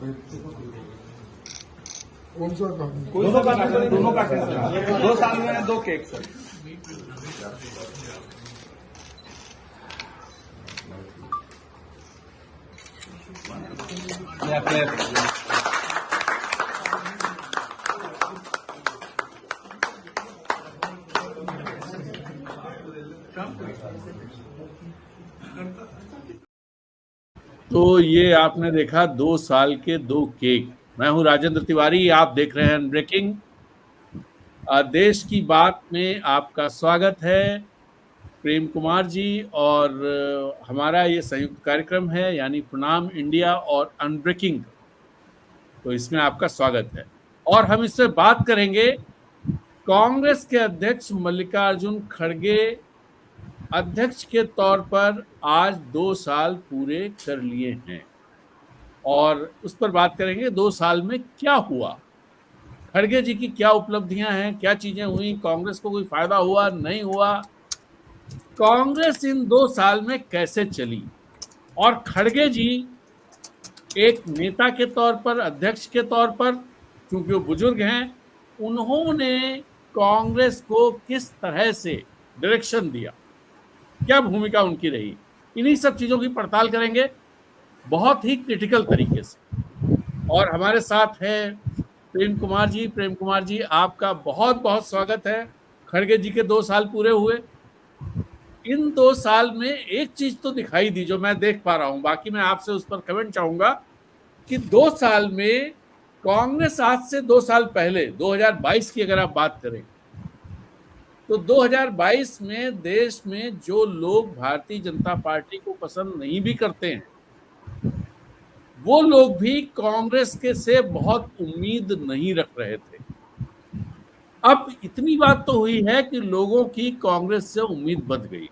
कौन सा काम? दोनों का 2 साल में 2 केक सर। तो ये आपने देखा 2 साल के 2 केक। मैं हूं राजेंद्र तिवारी, आप देख रहे हैं अनब्रेकिंग। देश की बात में आपका स्वागत है। प्रेम कुमार जी और हमारा ये संयुक्त कार्यक्रम है, यानी प्रणाम इंडिया और अनब्रेकिंग। तो इसमें आपका स्वागत है और हम इससे बात करेंगे कांग्रेस के अध्यक्ष मल्लिकार्जुन खड़गे अध्यक्ष के तौर पर आज 2 साल पूरे कर लिए हैं और उस पर बात करेंगे 2 साल में क्या हुआ, खड़गे जी की क्या उपलब्धियां हैं, क्या चीजें हुई, कांग्रेस को कोई फायदा हुआ नहीं हुआ, कांग्रेस इन 2 साल में कैसे चली और खड़गे जी एक नेता के तौर पर, अध्यक्ष के तौर पर, क्योंकि वो बुजुर्ग हैं, उन्होंने कांग्रेस को किस तरह से डायरेक्शन दिया, क्या भूमिका उनकी रही, इन्हीं सब चीजों की पड़ताल करेंगे बहुत ही क्रिटिकल तरीके से। और हमारे साथ है प्रेम कुमार जी। प्रेम कुमार जी, आपका बहुत बहुत स्वागत है। खड़गे जी के 2 साल पूरे हुए। इन 2 साल में एक चीज तो दिखाई दी जो मैं देख पा रहा हूं, बाकी मैं आपसे उस पर कमेंट चाहूंगा कि 2 साल में कांग्रेस आज से 2 साल पहले 2022 की अगर आप बात करें तो 2022 में देश में जो लोग भारतीय जनता पार्टी को पसंद नहीं भी करते हैं, वो लोग भी कांग्रेस के से बहुत उम्मीद नहीं रख रहे थे। अब इतनी बात तो हुई है कि लोगों की कांग्रेस से उम्मीद बढ़ गई,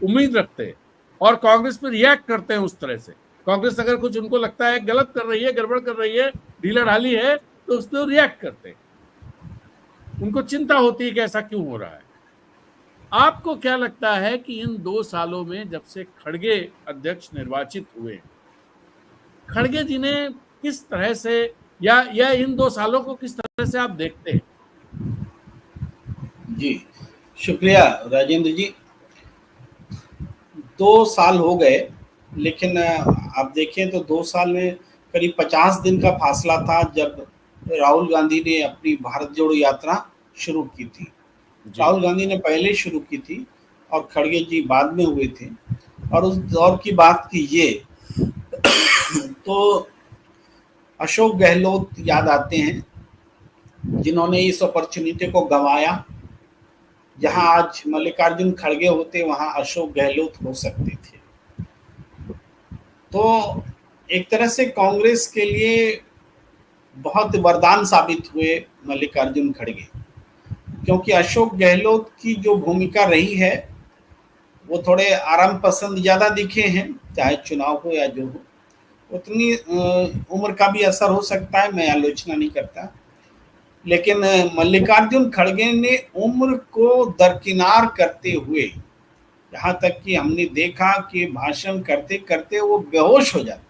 उम्मीद रखते हैं और कांग्रेस पर रिएक्ट करते हैं उस तरह से। कांग्रेस अगर कुछ उनको लगता है गलत कर रही है, गड़बड़ कर रही है, ढीला ढाली है, तो उस पर रिएक्ट करते हैं। उनको चिंता होती है कि ऐसा क्यों हो रहा है। आपको क्या लगता है कि इन 2 सालों में जब से खड़गे अध्यक्ष निर्वाचित हुए, खड़गे जी ने किस तरह से या इन 2 सालों को किस तरह से आप देखते हैं? जी शुक्रिया राजेंद्र जी। 2 साल हो गए, लेकिन आप देखें तो 2 साल में करीब 50 दिन का फासला था जब राहुल गांधी ने अपनी भारत जोड़ो यात्रा शुरू की थी। राहुल गांधी ने पहले शुरू की थी और खड़गे जी बाद में हुए थे। और उस दौर की बात कीजिए तो अशोक गहलोत याद आते हैं, जिन्होंने इस अपॉर्चुनिटी को गंवाया। जहां आज मल्लिकार्जुन खड़गे होते वहां अशोक गहलोत हो सकते थे। तो एक तरह से कांग्रेस के लिए बहुत वरदान साबित हुए मल्लिकार्जुन खड़गे, क्योंकि अशोक गहलोत की जो भूमिका रही है वो थोड़े आराम पसंद ज्यादा दिखे हैं, चाहे चुनाव हो या जो हो। उतनी उम्र का भी असर हो सकता है, मैं आलोचना नहीं करता, लेकिन मल्लिकार्जुन खड़गे ने उम्र को दरकिनार करते हुए, यहाँ तक कि हमने देखा कि भाषण करते करते वो बेहोश हो जाते हैं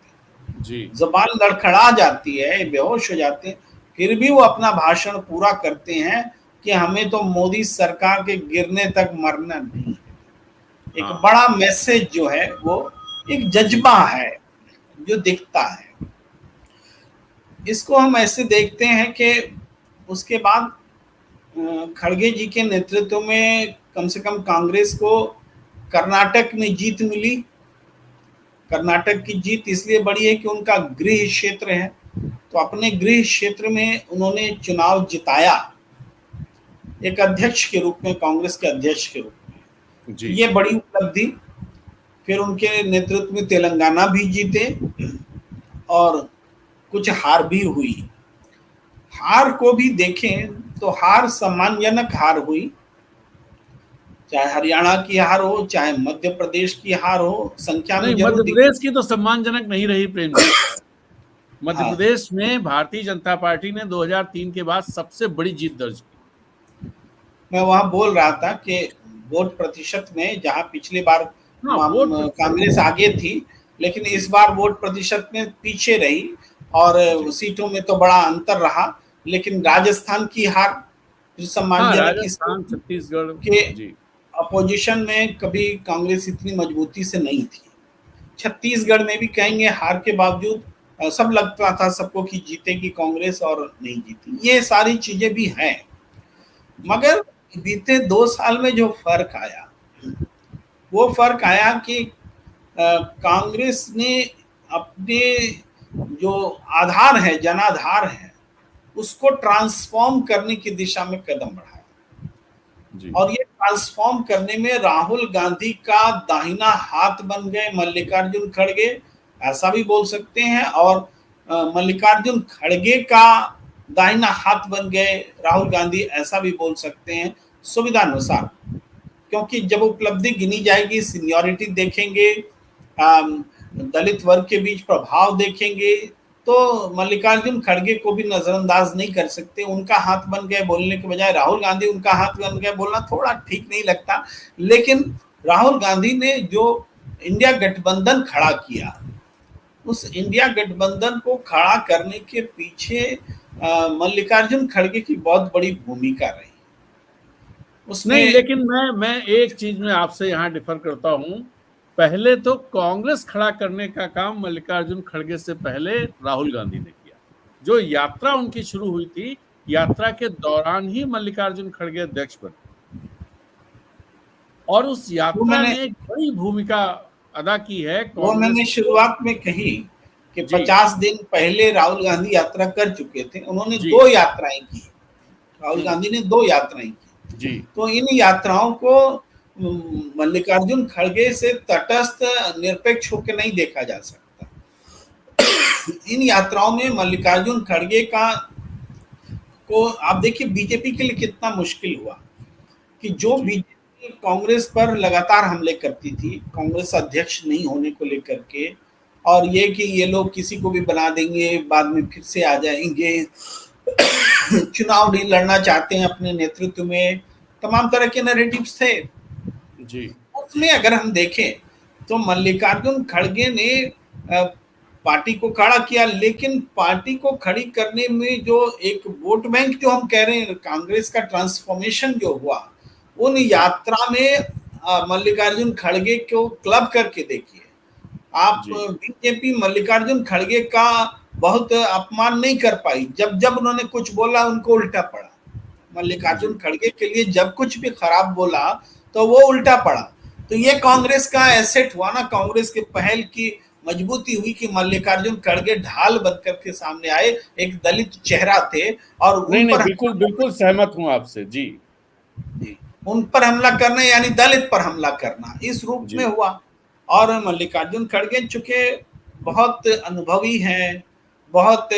जी, जबान लड़खड़ा जाती है, बेहोश हो जाते हैं, फिर भी वो अपना भाषण पूरा करते हैं कि हमें तो मोदी सरकार के गिरने तक मरना नहीं है। एक बड़ा मैसेज जो है वो एक जज्बा है जो दिखता है। इसको हम ऐसे देखते हैं कि उसके बाद खड़गे जी के नेतृत्व में कम से कम कांग्रेस को कर्नाटक में जीत मिली। कर्नाटक की जीत इसलिए बड़ी है कि उनका गृह क्षेत्र है, तो अपने गृह क्षेत्र में उन्होंने चुनाव जिताया एक अध्यक्ष के रूप में, कांग्रेस के अध्यक्ष के रूप में। ये बड़ी उपलब्धि। फिर उनके नेतृत्व में तेलंगाना भी जीते और कुछ हार भी हुई। हार को भी देखें तो हार सम्मानजनक हार हुई, चाहे हरियाणा की हार हो, चाहे मध्य प्रदेश की हार हो। संख्या में मध्य प्रदेश की तो सम्मानजनक नहीं रही प्रेम जी। मध्य प्रदेश में भारतीय जनता पार्टी ने 2003 के बाद सबसे बड़ी जीत दर्ज की। मैं वहां बोल रहा था कि वोट प्रतिशत में जहां पिछली बार कांग्रेस आगे थी, लेकिन इस बार वोट प्रतिशत में पीछे रही और सीटों में तो बड़ा अंतर रहा। लेकिन राजस्थान की हार जो हाँ, सम्मानजनक राजस्थान, छत्तीसगढ़ के जी, अपोजिशन में कभी कांग्रेस इतनी मजबूती से नहीं थी। छत्तीसगढ़ में भी कहेंगे हार के बावजूद सब लगता था सबको कि जीतेगी कांग्रेस और नहीं जीती। ये सारी चीजें भी हैं, मगर बीते 2 साल में जो फर्क आया वो फर्क आया कि कांग्रेस ने अपने जो आधार है, जनाधार है, उसको ट्रांसफॉर्म करने की दिशा में कदम बढ़ाया। जी। और ये ट्रांसफॉर्म करने में राहुल गांधी का दाहिना हाथ बन गए मल्लिकार्जुन खड़गे, ऐसा भी बोल सकते हैं, और मल्लिकार्जुन खड़गे का दाहिना हाथ बन गए राहुल गांधी, ऐसा भी बोल सकते हैं, सुविधा अनुसार। क्योंकि जब उपलब्धि गिनी जाएगी, सीनियरिटी देखेंगे, दलित वर्ग के बीच प्रभाव देखेंगे, तो मल्लिकार्जुन खड़गे को भी नजरअंदाज नहीं कर सकते। उनका हाथ बन गए बोलने के बजाय राहुल गांधी उनका हाथ बन गए बोलना थोड़ा ठीक नहीं लगता। लेकिन राहुल गांधी ने जो इंडिया गठबंधन खड़ा किया, उस इंडिया गठबंधन को खड़ा करने के पीछे मल्लिकार्जुन खड़गे की बहुत बड़ी भूमिका रही। उसमें नहीं, लेकिन मैं एक चीज में आपसे यहाँ डिफर करता हूँ। पहले तो कांग्रेस खड़ा करने का काम मल्लिकार्जुन खड़गे से पहले राहुल गांधी ने किया। जो यात्रा उनकी शुरू हुई थी, यात्रा के दौरान ही मल्लिकार्जुन खड़गे अध्यक्ष बने और उस यात्रा ने एक बड़ी भूमिका अदा की है। वो मैंने शुरुआत में कही कि 50 दिन पहले राहुल गांधी यात्रा कर चुके थे। उन्होंने 2 यात्राएं की, राहुल गांधी ने 2 यात्राएं की जी। तो इन यात्राओं को मल्लिकार्जुन खड़गे से तटस्थ निरपेक्ष होकर नहीं देखा जा सकता। इन यात्राओं में मल्लिकार्जुन खड़गे का को आप देखिए बीजेपी के लिए कितना मुश्किल हुआ कि जो बीजेपी कांग्रेस पर लगातार हमले करती थी, कांग्रेस अध्यक्ष नहीं होने को लेकर के, और ये कि ये लोग किसी को भी बना देंगे, बाद में फिर से आ जाएंगे, चुनाव नहीं लड़ना चाहते हैं अपने नेतृत्व में, तमाम तरह के नैरेटिव्स थे जी। उसमें अगर हम देखें तो मल्लिकार्जुन खड़गे ने पार्टी को खड़ा किया, लेकिन पार्टी को खड़ी करने में जो एक वोट बैंक जो हम कह रहे हैं, कांग्रेस का ट्रांसफॉर्मेशन जो हुआ, उन यात्रा में मल्लिकार्जुन खड़गे को क्लब करके देखिए आप। बीजेपी मल्लिकार्जुन खड़गे का बहुत अपमान नहीं कर पाई। जब जब उन्होंने कुछ बोला उनको उल्टा पड़ा। मल्लिकार्जुन खड़गे के लिए जब कुछ भी खराब बोला तो वो उल्टा पड़ा। तो ये कांग्रेस का एसेट हुआ ना, कांग्रेस के पहल की मजबूती हुई कि मल्लिकार्जुन खड़गे ढाल बनकर के सामने आए, एक दलित चेहरा थे और उन पर बिल्कुल बिल्कुल सहमत हूं आपसे जी। उन पर हमला करना यानी दलित पर हमला करना, इस रूप में हुआ। और मल्लिकार्जुन खड़गे चूंकि बहुत अनुभवी हैं, बहुत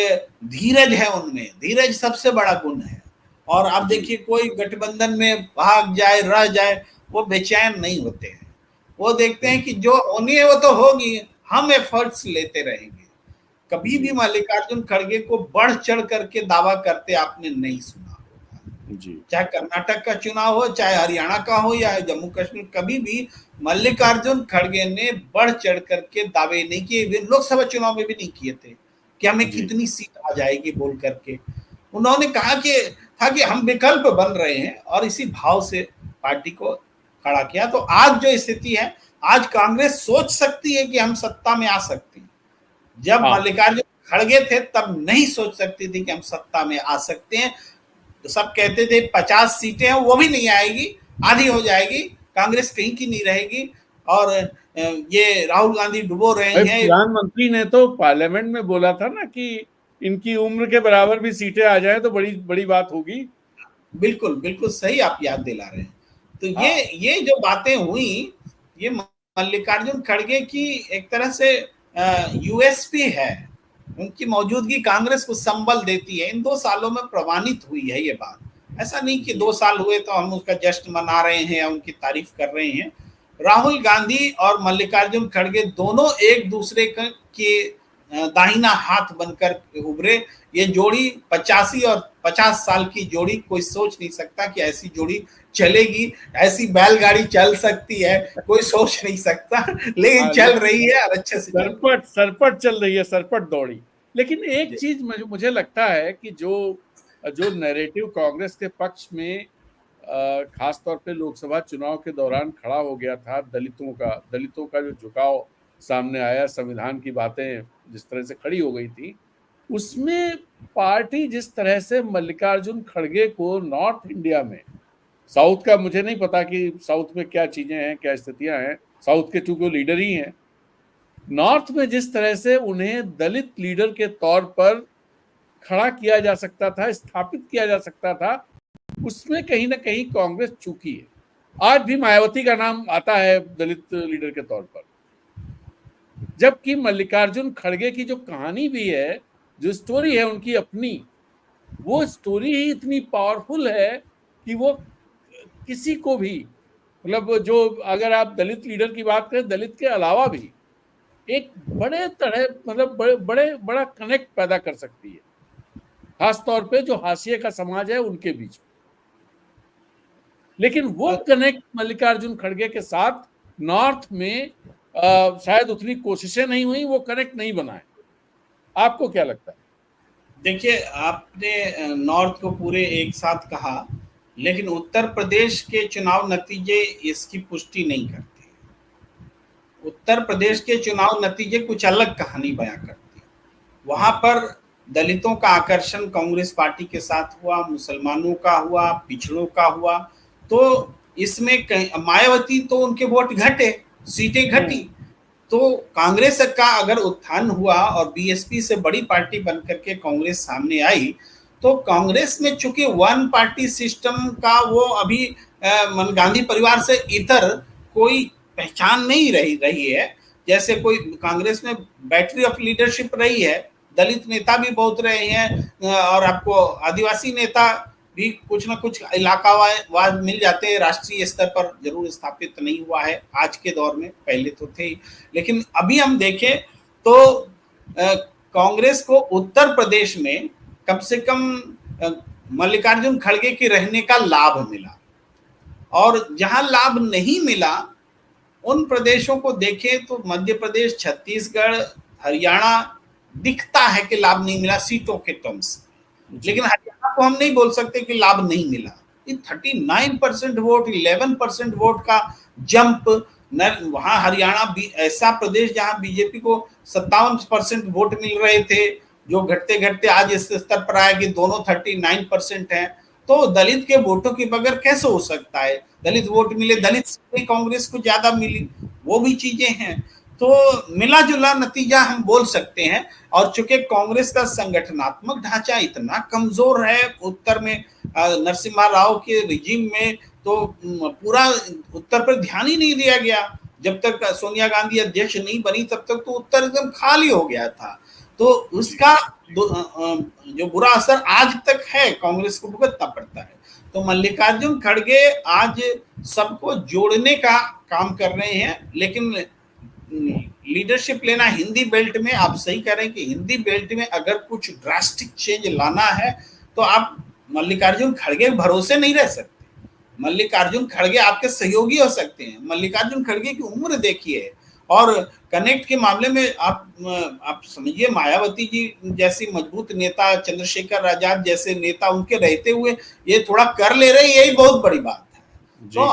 धीरज है, उनमें धीरज सबसे बड़ा गुण है। और आप देखिए कोई गठबंधन में भाग जाए, रह जाए, वो बेचैन नहीं होते हैं। वो देखते हैं कि जो होनी है वो तो होगी, हम एफर्ट्स लेते रहेंगे। कभी भी मल्लिकार्जुन खड़गे को बढ़ चढ़ करके दावा करते आपने नहीं सुना जी। चाहे कर्नाटक का चुनाव हो, चाहे हरियाणा का हो या जम्मू कश्मीर, कभी भी मल्लिकार्जुन खड़गे ने बढ़ चढ़ करके दावे नहीं किए। लोकसभा चुनाव में भी नहीं किए थे कि हमें कितनी सीट आ जाएगी बोल करके। उन्होंने कहा कि हम विकल्प बन रहे हैं, और इसी भाव से पार्टी को खड़ा किया। तो आज जो स्थिति है, आज कांग्रेस सोच सकती है कि हम सत्ता में आ सकते हैं। जब मल्लिकार्जुन खड़गे थे तब नहीं सोच सकती थी कि हम सत्ता में आ सकते हैं। तो सब कहते थे 50 सीटें हैं, वो भी नहीं आएगी, आधी हो जाएगी, कांग्रेस कहीं की नहीं रहेगी। और ये राहुल गांधी डुबो रहे हैं। प्रधानमंत्री ने तो पार्लियामेंट में बोला था ना कि इनकी उम्र के बराबर भी सीटें आ जाए तो बड़ी बड़ी बात होगी। बिल्कुल बिल्कुल सही आप याद दिला रहे हैं। तो ये जो बातें हुई, ये मल्लिकार्जुन खड़गे की एक तरह से यूएसपी है, उनकी मौजूदगी कांग्रेस को संबल देती है। इन 2 सालों में प्रमाणित हुई है ये बात। ऐसा नहीं कि 2 साल हुए तो हम उसका जश्न मना रहे हैं या उनकी तारीफ कर रहे हैं। राहुल गांधी और मल्लिकार्जुन खड़गे दोनों एक दूसरे के दाहिना हाथ बनकर उभरे। ये जोड़ी 85 और 50 साल की जोड़ी, कोई सोच नहीं सकता कि ऐसी जोड़ी चलेगी, ऐसी बैलगाड़ी चल सकती है, कोई सोच नहीं सकता, लेकिन चल रही है और अच्छे से सरपट सरपट चल रही है, सरपट दौड़ी। लेकिन एक जी। चीज मुझे लगता है कि जो जो नैरेटिव कांग्रेस के पक्ष में खास तौर पे लोकसभा चुनाव के दौरान खड़ा हो गया था, दलितों का जो झुकाव सामने आया, संविधान की बातें जिस तरह से खड़ी हो गई थी, उसमें पार्टी जिस तरह से मल्लिकार्जुन खड़गे को नॉर्थ इंडिया में, साउथ का मुझे नहीं पता कि साउथ में क्या चीजें हैं, क्या स्थितियां हैं, साउथ के चूंकि लीडर ही हैं, नॉर्थ में जिस तरह से उन्हें दलित लीडर के तौर पर खड़ा किया जा सकता था, स्थापित किया जा सकता था, उसमें कहीं ना कहीं कांग्रेस चूकी है। आज भी मायावती का नाम आता है दलित लीडर के तौर पर, जबकि मल्लिकार्जुन खड़गे की जो कहानी भी है, जो स्टोरी है उनकी अपनी, वो स्टोरी ही इतनी पावरफुल है कि वो किसी को भी, मतलब जो अगर आप दलित लीडर की बात करें, दलित के अलावा भी एक बड़े तरह, मतलब बड़ा कनेक्ट पैदा कर सकती है, खास तौर पे जो हाशिए का समाज है उनके बीच में। लेकिन वो कनेक्ट मल्लिकार्जुन खड़गे के साथ नॉर्थ में शायद उतनी कोशिशें नहीं हुई, वो कनेक्ट नहीं बना है। आपको क्या लगता है? देखिए, आपने नॉर्थ को पूरे एक साथ कहा, लेकिन उत्तर प्रदेश के चुनाव नतीजे इसकी पुष्टि नहीं करते। उत्तर प्रदेश के चुनाव नतीजे कुछ अलग कहानी बयां करते हैं। वहां पर दलितों का आकर्षण कांग्रेस पार्टी के साथ हुआ, मुसलमानों का हुआ, पिछड़ों का हुआ। तो इसमें मायावती तो उनके वोट घटे, सीटें घटी, तो कांग्रेस का अगर उत्थान हुआ और बीएसपी से बड़ी पार्टी बनकर के कांग्रेस सामने आई, तो कांग्रेस में चूंकि वन पार्टी सिस्टम का वो अभी गांधी परिवार से इतर कोई पहचान नहीं रही है। जैसे कोई कांग्रेस में बैटरी ऑफ लीडरशिप रही है, दलित नेता भी बहुत रहे हैं और आपको आदिवासी नेता भी कुछ ना कुछ इलाकावार मिल जाते हैं, राष्ट्रीय स्तर पर जरूर स्थापित नहीं हुआ है आज के दौर में, पहले तो थे ही। लेकिन अभी हम देखें तो कांग्रेस को उत्तर प्रदेश में कम से कम मल्लिकार्जुन खड़गे के रहने का लाभ मिला, और जहां लाभ नहीं मिला उन प्रदेशों को देखें तो मध्य प्रदेश, छत्तीसगढ़, हरियाणा दिखता है कि लाभ नहीं मिला सीटों के टर्म्स, लेकिन हरियाणा को हम नहीं बोल सकते कि लाभ नहीं मिला। 39% वोट, 11% वोट का जंप, वहां हरियाणा भी ऐसा प्रदेश जहां बीजेपी को 57% वोट मिल रहे थे, जो घटते घटते आज इस स्तर पर आया कि दोनों 39% हैं। तो दलित के वोटों के बगैर कैसे हो सकता है? दलित वोट मिले, दलित सीटें कांग्रेस को ज्यादा मिली, वो भी चीजें हैं। तो मिला जुला नतीजा हम बोल सकते हैं। और चूंकि कांग्रेस का संगठनात्मक ढांचा इतना कमजोर है उत्तर में, नरसिम्हा राव के रिजीम में तो पूरा उत्तर पर ध्यान ही नहीं दिया गया। जब तक सोनिया गांधी अध्यक्ष नहीं बनी तब तक तो उत्तर एकदम खाली हो गया था। तो उसका जो बुरा असर आज तक है कांग्रेस को भुगतना पड़ता है। तो मल्लिकार्जुन खड़गे आज सबको जोड़ने का काम कर रहे हैं, लेकिन लीडरशिप लेना हिंदी बेल्ट में, आप सही कह रहे हैं कि हिंदी बेल्ट में अगर कुछ ड्रास्टिक चेंज लाना है तो आप मल्लिकार्जुन खड़गे भरोसे नहीं रह सकते। मल्लिकार्जुन खड़गे आपके सहयोगी हो सकते हैं। मल्लिकार्जुन खड़गे की उम्र देखिए, और कनेक्ट के मामले में आप समझिए, मायावती जी जैसी मजबूत नेता, चंद्रशेखर आजाद जैसे नेता उनके रहते हुए ये थोड़ा कर ले रहे, यही बहुत बड़ी बात है। तो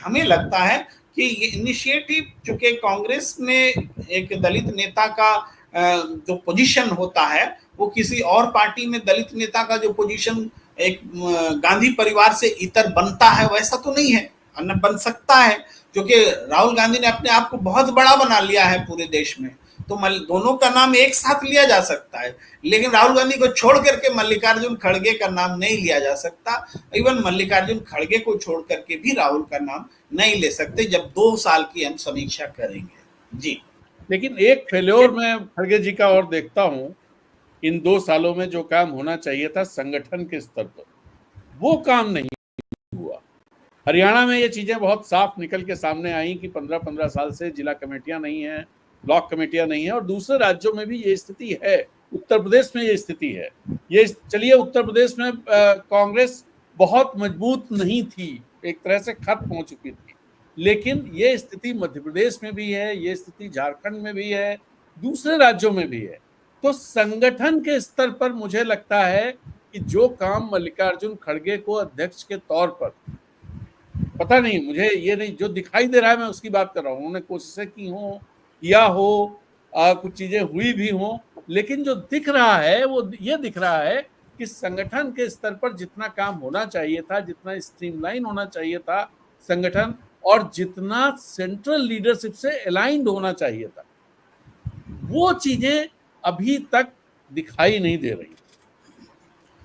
हमें लगता है कि ये इनिशिएटिव, चूंकि कांग्रेस में एक दलित नेता का जो पोजीशन होता है वो किसी और पार्टी में दलित नेता का जो पोजीशन एक गांधी परिवार से इतर बनता है वैसा तो नहीं है, अन्य बन सकता है, क्योंकि राहुल गांधी ने अपने आप को बहुत बड़ा बना लिया है पूरे देश में। तो दोनों का नाम एक साथ लिया जा सकता है, लेकिन राहुल गांधी को छोड़ करके मल्लिकार्जुन खड़गे का नाम नहीं लिया जा सकता। इवन मल्लिकार्जुन खड़गे को छोड़ करके भी राहुल का नाम नहीं ले सकते जब 2 साल की हम समीक्षा करेंगे। जी, लेकिन एक फेल्योर मैं खड़गे जी का और देखता हूं, इन 2 सालों में जो काम होना चाहिए था संगठन के स्तर पर, वो काम नहीं हुआ। हरियाणा में ये चीजें बहुत साफ निकल के सामने आई कि 15-15 साल से जिला कमेटियां नहीं हैं, ब्लॉक कमेटियां नहीं है, और दूसरे राज्यों में भी ये स्थिति है। उत्तर प्रदेश में ये स्थिति है। ये चलिए, उत्तर प्रदेश में कांग्रेस बहुत मजबूत नहीं थी, एक तरह से खत्म हो चुकी थी, लेकिन ये स्थिति मध्य प्रदेश में भी है, ये स्थिति झारखंड में भी है, दूसरे राज्यों में भी है। तो संगठन के स्तर पर मुझे लगता है कि जो काम मल्लिकार्जुन खड़गे को अध्यक्ष के तौर पर, पता नहीं, मुझे ये नहीं, जो दिखाई दे रहा है मैं उसकी बात कर रहा हूँ, उन्होंने कोशिशें की हो, किया हो, कुछ चीजें हुई भी हो, लेकिन जो दिख रहा है वो ये दिख रहा है कि संगठन के स्तर पर जितना काम होना चाहिए था, जितना स्ट्रीमलाइन होना चाहिए था संगठन, और जितना सेंट्रल लीडरशिप से अलाइंड होना चाहिए था, वो चीजें अभी तक दिखाई नहीं दे रही।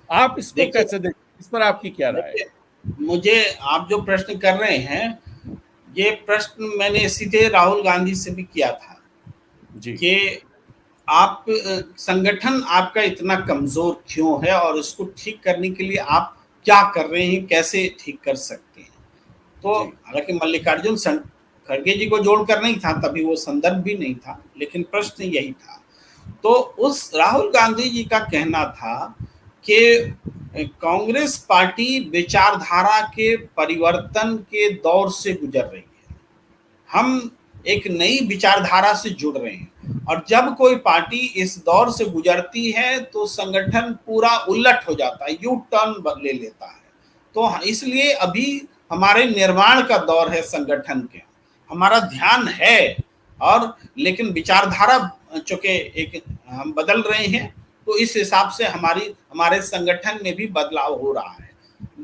आप इसको कैसे देखते, इस पर आपकी क्या राय है? मुझे आप जो प्रश्न कर रहे हैं, ये प्रश्न मैंने सीधे राहुल गांधी से भी किया था कि आप संगठन आपका इतना कमजोर क्यों है और इसको ठीक करने के लिए आप क्या कर रहे हैं, कैसे ठीक कर सकते हैं। तो हालांकि मल्लिकार्जुन खड़गे जी को जोड़कर नहीं था, तभी वो संदर्भ भी नहीं था, लेकिन प्रश्न यही था। तो उस राहुल गांधी जी का कहना था कि कांग्रेस पार्टी विचारधारा के परिवर्तन के दौर से गुजर रही है, हम एक नई विचारधारा से जुड़ रहे हैं, और जब कोई पार्टी इस दौर से गुजरती है तो संगठन पूरा उलट हो जाता है, यू टर्न ले लेता है। तो इसलिए अभी हमारे निर्माण का दौर है संगठन के, हमारा ध्यान है, और लेकिन विचारधारा चूंकि एक हम बदल रहे हैं, तो इस हिसाब से हमारे संगठन में भी बदलाव हो रहा है।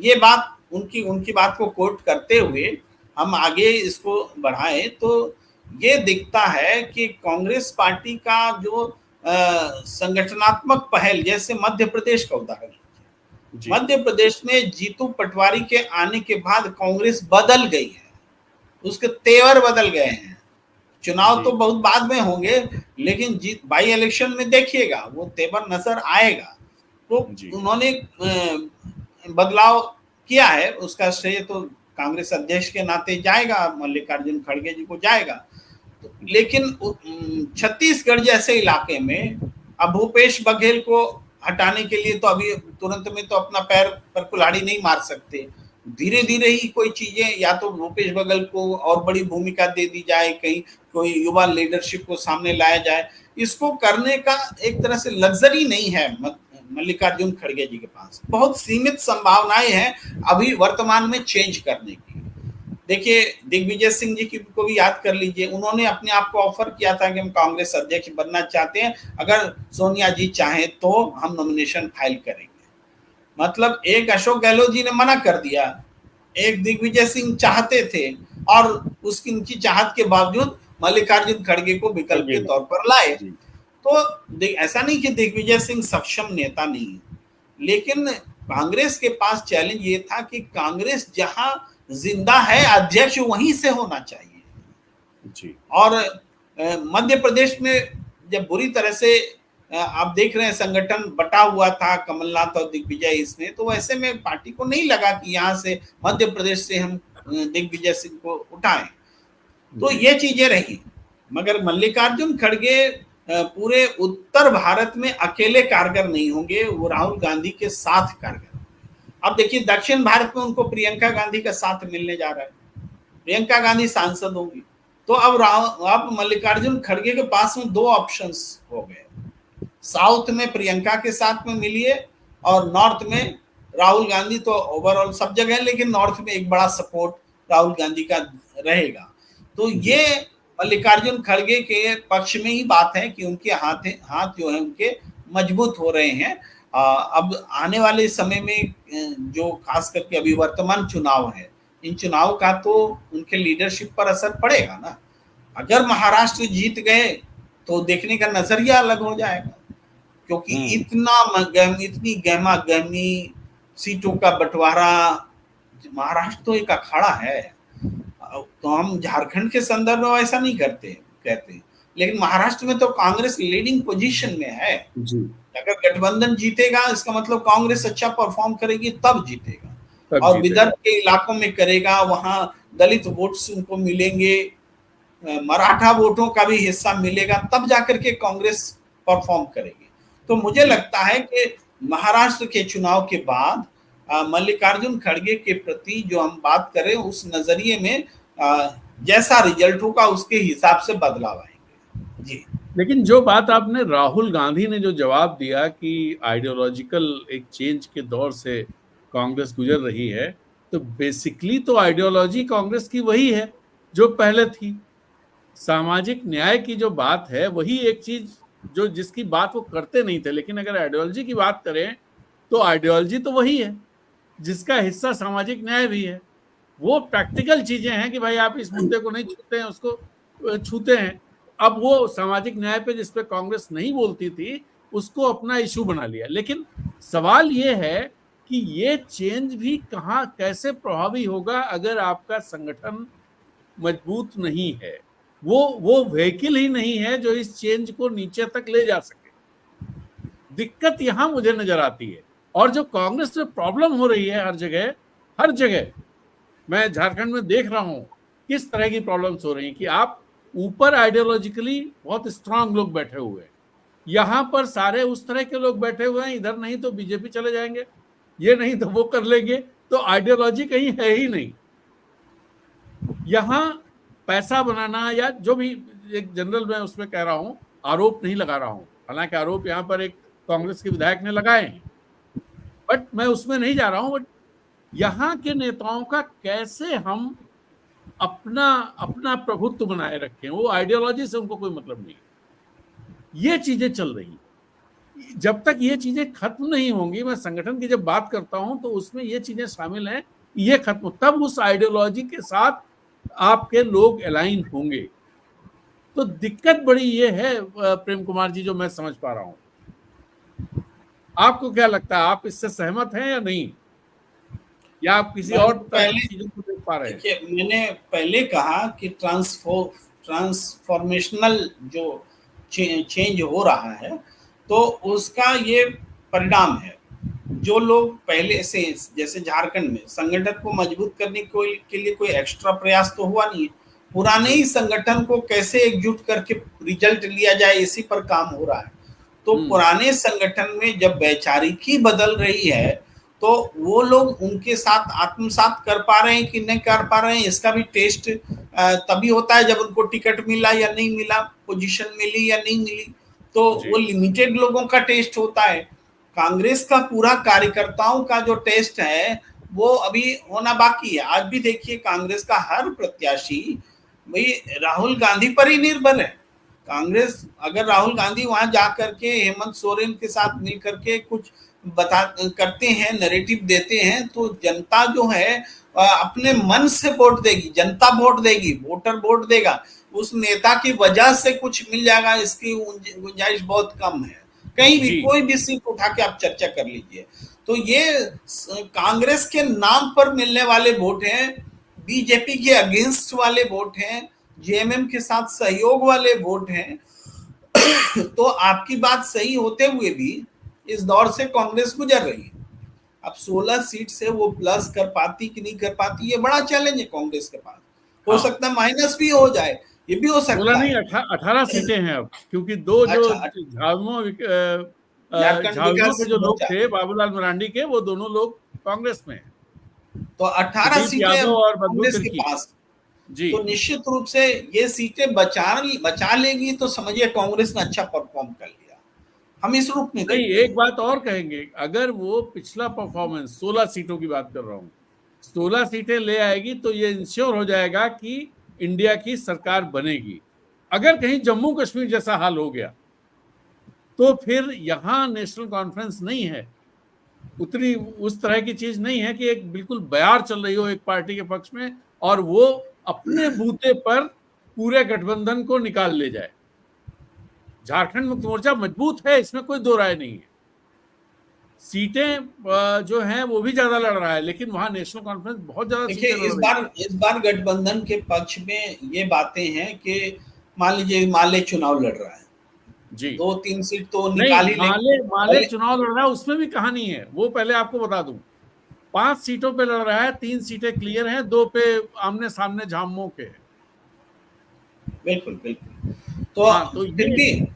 ये बात उनकी बात को कोट करते हुए हम आगे इसको बढ़ाएं तो ये दिखता है कि कांग्रेस पार्टी का जो संगठनात्मक पहल, जैसे मध्य प्रदेश का उदाहरण, मध्य प्रदेश में जीतू पटवारी के आने के बाद कांग्रेस बदल गई है, उसके तेवर बदल गए हैं। चुनाव तो बहुत बाद में होंगे, लेकिन बाई इलेक्शन में देखिएगा वो तेवर नजर आएगा। तो उन्होंने बदलाव किया है, उसका श्रेय तो कांग्रेस अध्यक्ष के नाते जाएगा, मल्लिकार्जुन खड़गे जी को जाएगा। लेकिन छत्तीसगढ़ जैसे इलाके में अब भूपेश बघेल को हटाने के लिए तो अभी तुरंत में तो अपना पैर पर कुल्हाड़ी नहीं मार सकते, धीरे धीरे ही कोई चीजें, या तो भूपेश बघेल को और बड़ी भूमिका दे दी जाए, कहीं कोई युवा लीडरशिप को सामने लाया जाए। इसको करने का एक तरह से लग्जरी नहीं है मल्लिकार्जुन खड़गे जी के पास, बहुत सीमित संभावनाएं हैं अभी वर्तमान में चेंज करने की। देखिए दिग्विजय सिंह जी को भी याद कर लीजिए, उन्होंने अपने आप को ऑफर किया था कि हम कांग्रेस अध्यक्ष बनना चाहते हैं, अगर सोनिया जी चाहें तो हम नॉमिनेशन फाइल करेंगे। मतलब एक अशोक गहलोत जी ने मना कर दिया, एक दिग्विजय सिंह चाहते थे, और उनकी चाहत के बावजूद मल्लिकार्जुन खड़गे को विकल्प के तौर पर लाए। तो ऐसा नहीं कि दिग्विजय सिंह सक्षम नेता नहीं है, लेकिन कांग्रेस के पास चैलेंज ये था कि कांग्रेस जहां जिंदा है अध्यक्ष वहीं से होना चाहिए। और मध्य प्रदेश में जब बुरी तरह से आप देख रहे हैं संगठन बटा हुआ था, कमलनाथ और दिग्विजय इसमें, तो वैसे में पार्टी को नहीं लगा कि यहाँ से मध्य प्रदेश से हम दिग्विजय सिंह को उठाएं। तो ये चीजें रही, मगर मल्लिकार्जुन खड़गे पूरे उत्तर भारत में अकेले कारगर नहीं होंगे, वो राहुल गांधी के साथ कारगर। अब देखिए दक्षिण भारत में उनको प्रियंका गांधी का साथ मिलने जा रहा है, प्रियंका गांधी सांसद होंगी। तो अब मल्लिकार्जुन खड़गे के पास में दो ऑप्शंस हो गए, साउथ में प्रियंका के साथ में मिलिए, और नॉर्थ में राहुल गांधी तो ओवरऑल सब जगह है, लेकिन नॉर्थ में एक बड़ा सपोर्ट राहुल गांधी का रहेगा। तो ये मल्लिकार्जुन खड़गे के पक्ष में ही बात है कि उनके हाथ जो है उनके मजबूत हो रहे हैं। अब आने वाले समय में जो खास करके अभी वर्तमान चुनाव है, इन चुनाव का तो उनके लीडरशिप पर असर पड़ेगा ना। अगर महाराष्ट्र जीत गए तो देखने का नजरिया अलग हो जाएगा, क्योंकि इतनी गहमा गहमी सीटों का बंटवारा, महाराष्ट्र तो एक अखाड़ा है। तो हम झारखंड के संदर्भ में ऐसा नहीं कहते, लेकिन महाराष्ट्र में तो कांग्रेस लीडिंग पोजीशन में है। अगर गठबंधन जीतेगा इसका मतलब कांग्रेस अच्छा परफॉर्म करेगी तब जीतेगा, और विदर्भ के इलाकों में करेगा, वहां दलित वोट्स उनको मिलेंगे, मराठा वोटों का भी हिस्सा मिलेगा, तब जाकर के कांग्रेस परफॉर्म करेगी। तो मुझे लगता है कि महाराष्ट्र के चुनाव के बाद मल्लिकार्जुन खड़गे के प्रति जो हम बात करें उस नजरिए में जैसा रिजल्ट होगा उसके हिसाब से बदलाव आएंगे। जी, लेकिन जो बात आपने, राहुल गांधी ने जो जवाब दिया कि आइडियोलॉजिकल एक चेंज के दौर से कांग्रेस गुजर रही है, तो बेसिकली तो आइडियोलॉजी कांग्रेस की वही है जो पहले थी। सामाजिक न्याय की जो बात है वही एक चीज जो जिसकी बात वो करते नहीं थे, लेकिन अगर आइडियोलॉजी की बात करें तो आइडियोलॉजी तो वही है जिसका हिस्सा सामाजिक न्याय भी है। वो प्रैक्टिकल चीजें हैं कि भाई आप इस मुद्दे को नहीं छूते हैं, उसको छूते हैं। अब वो सामाजिक न्याय पे जिस पे कांग्रेस नहीं बोलती थी उसको अपना इशू बना लिया। लेकिन सवाल ये है कि ये चेंज भी कहाँ कैसे प्रभावी होगा अगर आपका संगठन मजबूत नहीं है, वो व्हीकल ही नहीं है जो इस चेंज को नीचे तक ले जा सके। दिक्कत यहां मुझे नजर आती है। और जो कांग्रेस में प्रॉब्लम हो रही है हर जगह मैं झारखंड में देख रहा हूं किस तरह की प्रॉब्लम्स हो रही हैं कि आप ऊपर आइडियोलॉजिकली बहुत स्ट्रांग लोग बैठे हुए हैं, यहां पर सारे उस तरह के लोग बैठे हुए हैं, इधर नहीं तो बीजेपी चले जाएंगे, ये नहीं तो वो कर लेंगे, तो आइडियोलॉजी कहीं है ही नहीं। यहां पैसा बनाना या जो भी एक जनरल मैं उसमें कह रहा हूं, आरोप नहीं लगा रहा हूं, हालांकि आरोप यहां पर एक कांग्रेस के विधायक ने लगाए हैं, बट मैं उसमें नहीं जा रहा हूं। बट यहां के नेताओं का कैसे हम अपना अपना प्रभुत्व बनाए रखें, वो आइडियोलॉजी से उनको कोई मतलब नहीं। ये चीजें चल रही, जब तक ये चीजें खत्म नहीं होंगी, मैं संगठन की जब बात करता हूं तो उसमें ये चीजें शामिल हैं, ये खत्म तब उस आइडियोलॉजी के साथ आपके लोग अलाइन होंगे। तो दिक्कत बड़ी ये है प्रेम कुमार जी, जो मैं समझ पा रहा हूं। आपको क्या लगता है, आप इससे सहमत हैं या नहीं, या आप किसी और चीजों को देख पा रहे हैं? देखिए, मैंने पहले कहा कि ट्रांसफॉर्मेशनल जो चेंज हो रहा है तो उसका ये परिणाम है। जो लोग पहले से, जैसे झारखंड में संगठन को मजबूत करने के लिए कोई एक्स्ट्रा प्रयास तो हुआ नहीं है, पुराने ही संगठन को कैसे एकजुट करके रिजल्ट लिया जाए इसी पर काम हो रहा है। तो पुराने संगठन में जब वैचारिकी बदल रही है तो वो लोग उनके साथ आत्मसात कर पा रहे हैं कि नहीं कर पा रहे हैं, इसका भी टेस्ट तभी होता है जब उनको टिकट मिला या नहीं मिला, पोजीशन मिली या नहीं मिली। तो वो लिमिटेड लोगों का टेस्ट होता है। कांग्रेस का पूरा कार्यकर्ताओं का जो टेस्ट है वो अभी होना बाकी है। आज भी देखिए, कांग्रेस का हर प्रत्याशी भाई राहुल गांधी पर ही निर्भर है। कांग्रेस अगर राहुल गांधी वहां जाकर के हेमंत सोरेन के साथ मिल करके कुछ करते हैं, नैरेटिव देते हैं, तो जनता जो है अपने मन से वोट देगी, जनता वोट देगी, वोटर वोट देगा। उस नेता की वजह से कुछ मिल जाएगा, इसकी गुंजाइश बहुत कम है। कहीं भी कोई भी सीट उठा के आप चर्चा कर लीजिए। तो ये कांग्रेस के नाम पर मिलने वाले वोट हैं, बीजेपी के अगेंस्ट वाले वोट हैं, जेएमएम के साथ सहयोग वाले वोट हैं। तो आपकी बात सही होते हुए भी इस दौर से कांग्रेस गुजर रही है। अब 16 सीट से वो प्लस कर पाती कि नहीं कर पाती, ये बड़ा चैलेंज है कांग्रेस के पास। हो सकता है माइनस भी हो जाए, ये भी हो सकता है। 18 सीटें हैं अब, क्योंकि दो जो झामुमो के जो लोग थे बाबूलाल मरांडी के, वो दोनों लोग कांग्रेस में हैं। तो 18 सीटें और कांग्रेस के पास जी। तो निश्चित रूप से ये सीटें बचा लेगी तो समझिए कांग्रेस ने अच्छा परफॉर्म कर लिया। हम इस रूप में नहीं, एक बात और कहेंगे, अगर वो पिछला परफॉर्मेंस 16 सीटों की बात कर रहा हूँ, 16 सीटें ले आएगी तो ये इंश्योर हो जाएगा कि इंडिया की सरकार बनेगी। अगर कहीं जम्मू कश्मीर जैसा हाल हो गया तो फिर यहां नेशनल कॉन्फ्रेंस नहीं है, उतनी उस तरह की चीज नहीं है कि एक बिल्कुल बयार चल रही हो एक पार्टी के पक्ष में और वो अपने बूते पर पूरे गठबंधन को निकाल ले जाए। झारखंड मुक्ति मोर्चा मजबूत है, इसमें कोई दो राय नहीं है। सीटें जो हैं वो भी ज्यादा लड़ रहा है, लेकिन वहां नेशनल कॉन्फ्रेंस बहुत ज्यादा। देखिए, इस बार गठबंधन के पक्ष में ये बातें हैं कि मान लीजिए माले चुनाव लड़ रहा है जी, 2-3 सीट तो निकाल ही माले चुनाव लड़ रहा है, उसमें भी कहानी है, वो पहले आपको बता दूं। 5 सीटों पे लड़ रहा है, 3 सीटें क्लियर हैं, 2 पे आमने सामने झामुमो के। बिल्कुल बिल्कुल। तो हाँ, तो फिर भी ये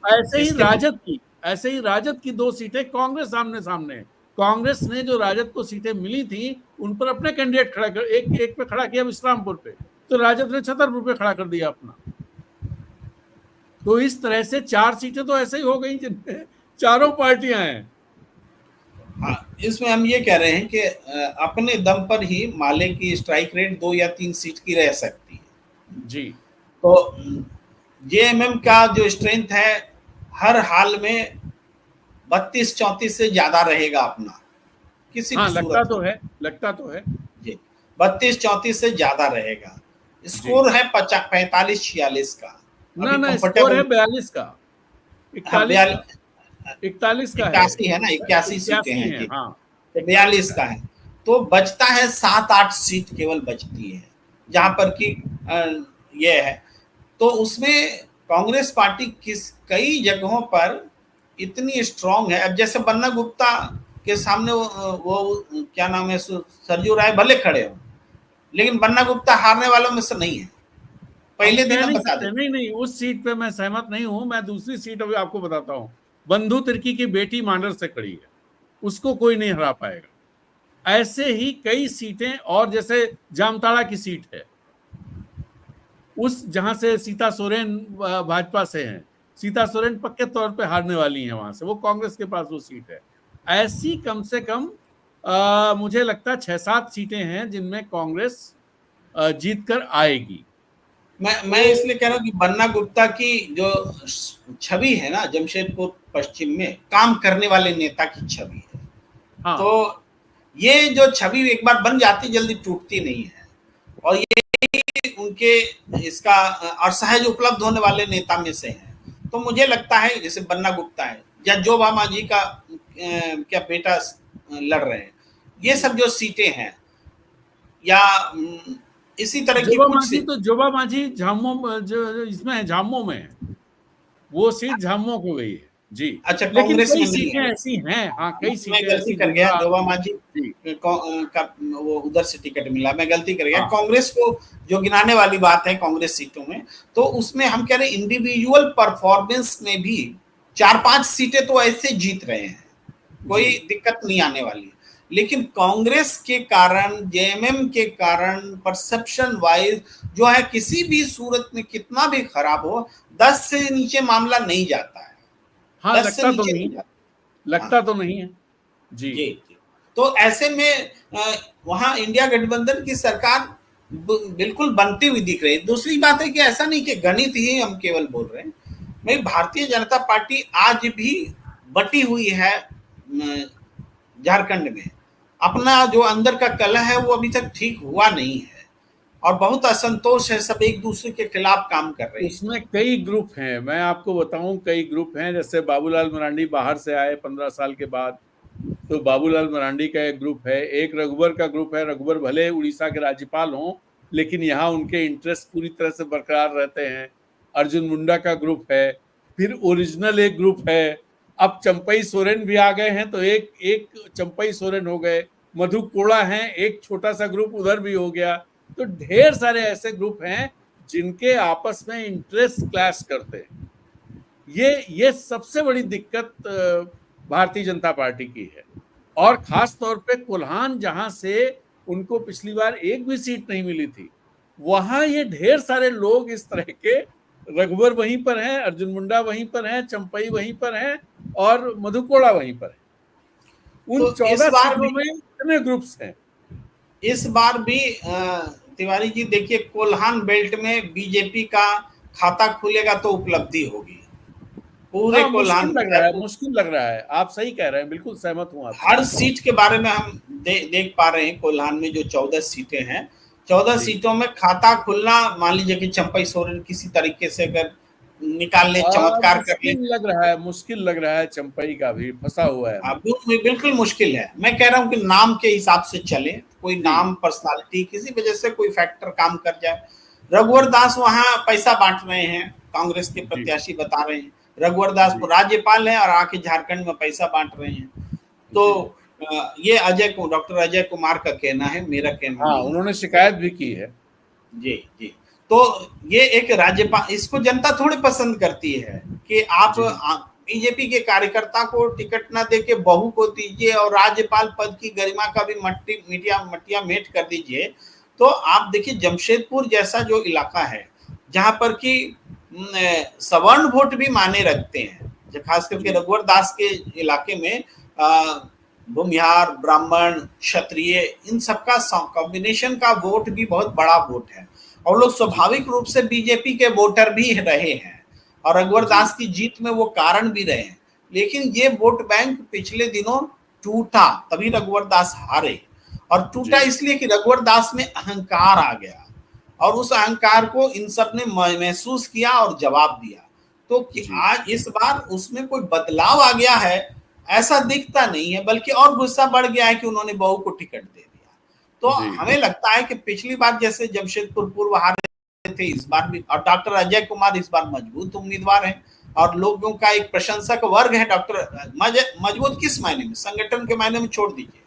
ऐसे ही राजद की 2 सीटें कांग्रेस आमने सामने है। कांग्रेस ने जो राजद को सीटें मिली थी उन पर अपने कैंडिडेट खड़ा कर एक पे खड़ा किया विश्रामपुर पे, तो राजद ने छतरपुर पे खड़ा कर दिया अपना। तो इस तरह से 4 सीटें तो ऐसे ही हो गई जिनमें चारों पार्टियां हैं। हाँ, इसमें हम ये कह रहे हैं कि अपने दम पर ही माले की स्ट्राइक रेट 2 या 3 सीट की रह सकती है। जी तो जेएमएम का जो स्ट्रेंथ है हर हाल में 32-34 से ज्यादा रहेगा अपना, किसी भी हाँ, सूरत में। लगता तो है जी, 32-34 से ज्यादा रहेगा। जी। स्कोर है 45-46 का। ना अभी ना, स्कोर है कंफर्टेबल 42 का, हाँ 41 का है, 81 है ना, 81 सीटें 81 हैं है। जी, हाँ, तो 42 41 का का है। तो बचता है 7-8 सीट केवल बचती है, जहां पर कि ये है। तो उसमें कांग्रेस पार्टी कई जगहों पर इतनी स्ट्रांग है। अब जैसे बन्ना गुप्ता के सामने वो क्या नाम है, सरजू राय भले खड़े हो, लेकिन बन्ना गुप्ता हारने वालों में से नहीं है। हम पहले दिन कह हम नहीं बता सकते, देते। नहीं नहीं, उस सीट पे मैं सहमत नहीं हूं। मैं दूसरी सीट अभी आपको बताता हूं। बंधु तिर्की की बेटी मांडर से खड़ी है, उसको कोई नहीं हरा पाएगा। ऐसे ही कई सीटें, और जैसे जामताड़ा की सीट है, उस जहां से सीता सोरेन भाजपा से हैं, सीता सोरेन पक्के तौर पे हारने वाली हैं वहां से, वो कांग्रेस के पास वो सीट है। ऐसी कम से कम मुझे लगता है 6-7 सीटें हैं जिनमें कांग्रेस जीत कर आएगी। मैं तो इसलिए कह रहा हूँ कि बन्ना गुप्ता की जो छवि है ना जमशेदपुर पश्चिम में, काम करने वाले नेता की छवि है। हाँ तो ये जो छवि एक बार बन जाती जल्दी टूटती नहीं है। और ये उनके इसका असहज उपलब्ध होने वाले नेता में से है। तो मुझे लगता है जैसे बन्ना गुप्ता है या जोबा मांझी का क्या बेटा लड़ रहे हैं, ये जी। सब जो सीटें हैं या इसी तरह की कुछ सीट। जोबा मांझी झामो जो इसमें है, झामो में है, वो सीट झामो को गई है जी। अच्छा, लेकिन कांग्रेस कई में नहीं सीटें है। ऐसी हैं, हाँ कई मैं सीटें गलती ऐसी कर गया, गोधरा। जोबा मांझी जी का वो उधर से टिकट मिला, मैं गलती कर गया। हाँ कांग्रेस को जो गिनाने वाली बात है कांग्रेस सीटों में, तो उसमें हम कह रहे हैं इंडिविजुअल परफॉर्मेंस में भी 4-5 सीटें तो ऐसे जीत रहे हैं, कोई जी। दिक्कत नहीं आने वाली। लेकिन कांग्रेस के कारण, जेएमएम के कारण, परसेप्शन वाइज जो है किसी भी सूरत में कितना भी खराब हो, 10 से नीचे मामला नहीं जाता है। हाँ, 10 से नीचे नहीं जाता। लगता हाँ तो नहीं है जी। जी जी। तो ऐसे में वहां इंडिया गठबंधन की सरकार बिल्कुल बनती हुई दिख रही है। दूसरी बात है कि ऐसा नहीं कि गणित ही हम केवल बोल रहे हैं, भाई भारतीय जनता पार्टी आज भी बटी हुई है झारखंड में। अपना जो अंदर का कलह है वो अभी तक ठीक हुआ नहीं है, और बहुत असंतोष है, सब एक दूसरे के खिलाफ काम कर रहे हैं। उसमें कई ग्रुप हैं, मैं आपको बताऊं, कई ग्रुप हैं। जैसे बाबूलाल मरांडी बाहर से आए 15 साल के बाद, तो बाबूलाल मरांडी का एक ग्रुप है। एक रघुवर का ग्रुप है। रघुवर भले उड़ीसा के राज्यपाल हों, लेकिन यहाँ उनके इंटरेस्ट पूरी तरह से बरकरार रहते हैं। अर्जुन मुंडा का ग्रुप है। फिर ओरिजिनल एक ग्रुप है। अब चंपई सोरेन भी आ गए हैं, तो एक एक चंपई सोरेन हो गए। मधु कोड़ा हैं, एक छोटा सा ग्रुप उधर भी हो गया। तो ढेर सारे ऐसे ग्रुप हैं जिनके आपस में इंटरेस्ट क्लैश करते हैं। ये सबसे बड़ी दिक्कत भारतीय जनता पार्टी की है। और खास तौर पे कोल्हान, जहां से उनको पिछली बार एक भी सीट नहीं मिली थी, वहां ये ढेर सारे लोग इस तरह के, रघुवर वहीं पर हैं, अर्जुन मुंडा वहीं पर हैं, चंपई वहीं पर हैं, और मधुकोड़ा वहीं पर है। उन तो इस 14 बार सीटों भी में कितने ग्रुप्स हैं? तिवारी जी देखिए, कोल्हान बेल्ट में बीजेपी का खाता खुलेगा तो उपलब्धि होगी पूरे हाँ, कोल्हान में। मुश्किल लग रहा है। आप सही कह रहे हैं, बिल्कुल सहमत हूं आपसे। हर सीट के बारे में हम देख पा रहे हैं। कोल्हान में जो 14 सीटें हैं, 14 जी। सीटों में खाता खुलना, मान लीजिए कि चंपई सोरेन किसी तरीके से अगर निकाल ले, चमत्कार कर ले। मुश्किल लग रहा है, चंपई का भी फंसा हुआ है। बिल्कुल मुश्किल है। मैं कह रहा हूं कि नाम के हिसाब से चले, कोई जी नाम, पर्सनालिटी, किसी वजह से कोई फैक्टर काम कर जाए। रघुवर दास वहां पैसा बांट रहे हैं, कांग्रेस के जी प्रत्याशी बता रहे हैं। रघुवर दास जी राज्यपाल हैं और आके झारखंड में पैसा बांट रहे हैं। तो जी। ये डॉक्टर अजय कुमार का कहना है, मेरा कहना हाँ, नहीं है। उन्होंने शिकायत भी की है। जी जी। तो ये एक राज्यपाल, इसको जनता थोड़ी पसंद करती है कि आप बीजेपी के कार्यकर्ता को टिकट ना देके बहू को दीजिए और राज्यपाल पद की गरिमा का भी मटिया मेट कर दीजिए। तो आप देखिए जमशेदपुर जैसा जो इलाका है जहां पर कि सवर्ण वोट भी माने रखते हैं, खास करके रघुवर दास के इलाके में भूमिहार, ब्राह्मण, क्षत्रिय, इन सबका कॉम्बिनेशन का वोट भी बहुत बड़ा वोट है और लोग स्वाभाविक रूप से बीजेपी के वोटर भी रहे हैं और रघुवर दास की जीत में वो कारण भी रहे हैं। लेकिन ये वोट बैंक पिछले दिनों टूटा, तभी रघुवर दास हारे। और टूटा इसलिए कि रघुवर दास में अहंकार आ गया और उस अहंकार को इन सब ने महसूस किया और जवाब दिया। तो आज इस बार उसमें कोई बदलाव आ गया है ऐसा दिखता नहीं है, बल्कि और गुस्सा बढ़ गया है कि उन्होंने बहू को टिकट दे दिया। तो हमें लगता है कि पिछली बार जैसे जमशेदपुर पूर्व हारे थे, इस बार भी, और डॉक्टर अजय कुमार इस बार मजबूत उम्मीदवार हैं और लोगों का एक प्रशंसक वर्ग है। डॉक्टर मजबूत किस मायने में, संगठन के मायने में छोड़ दीजिए,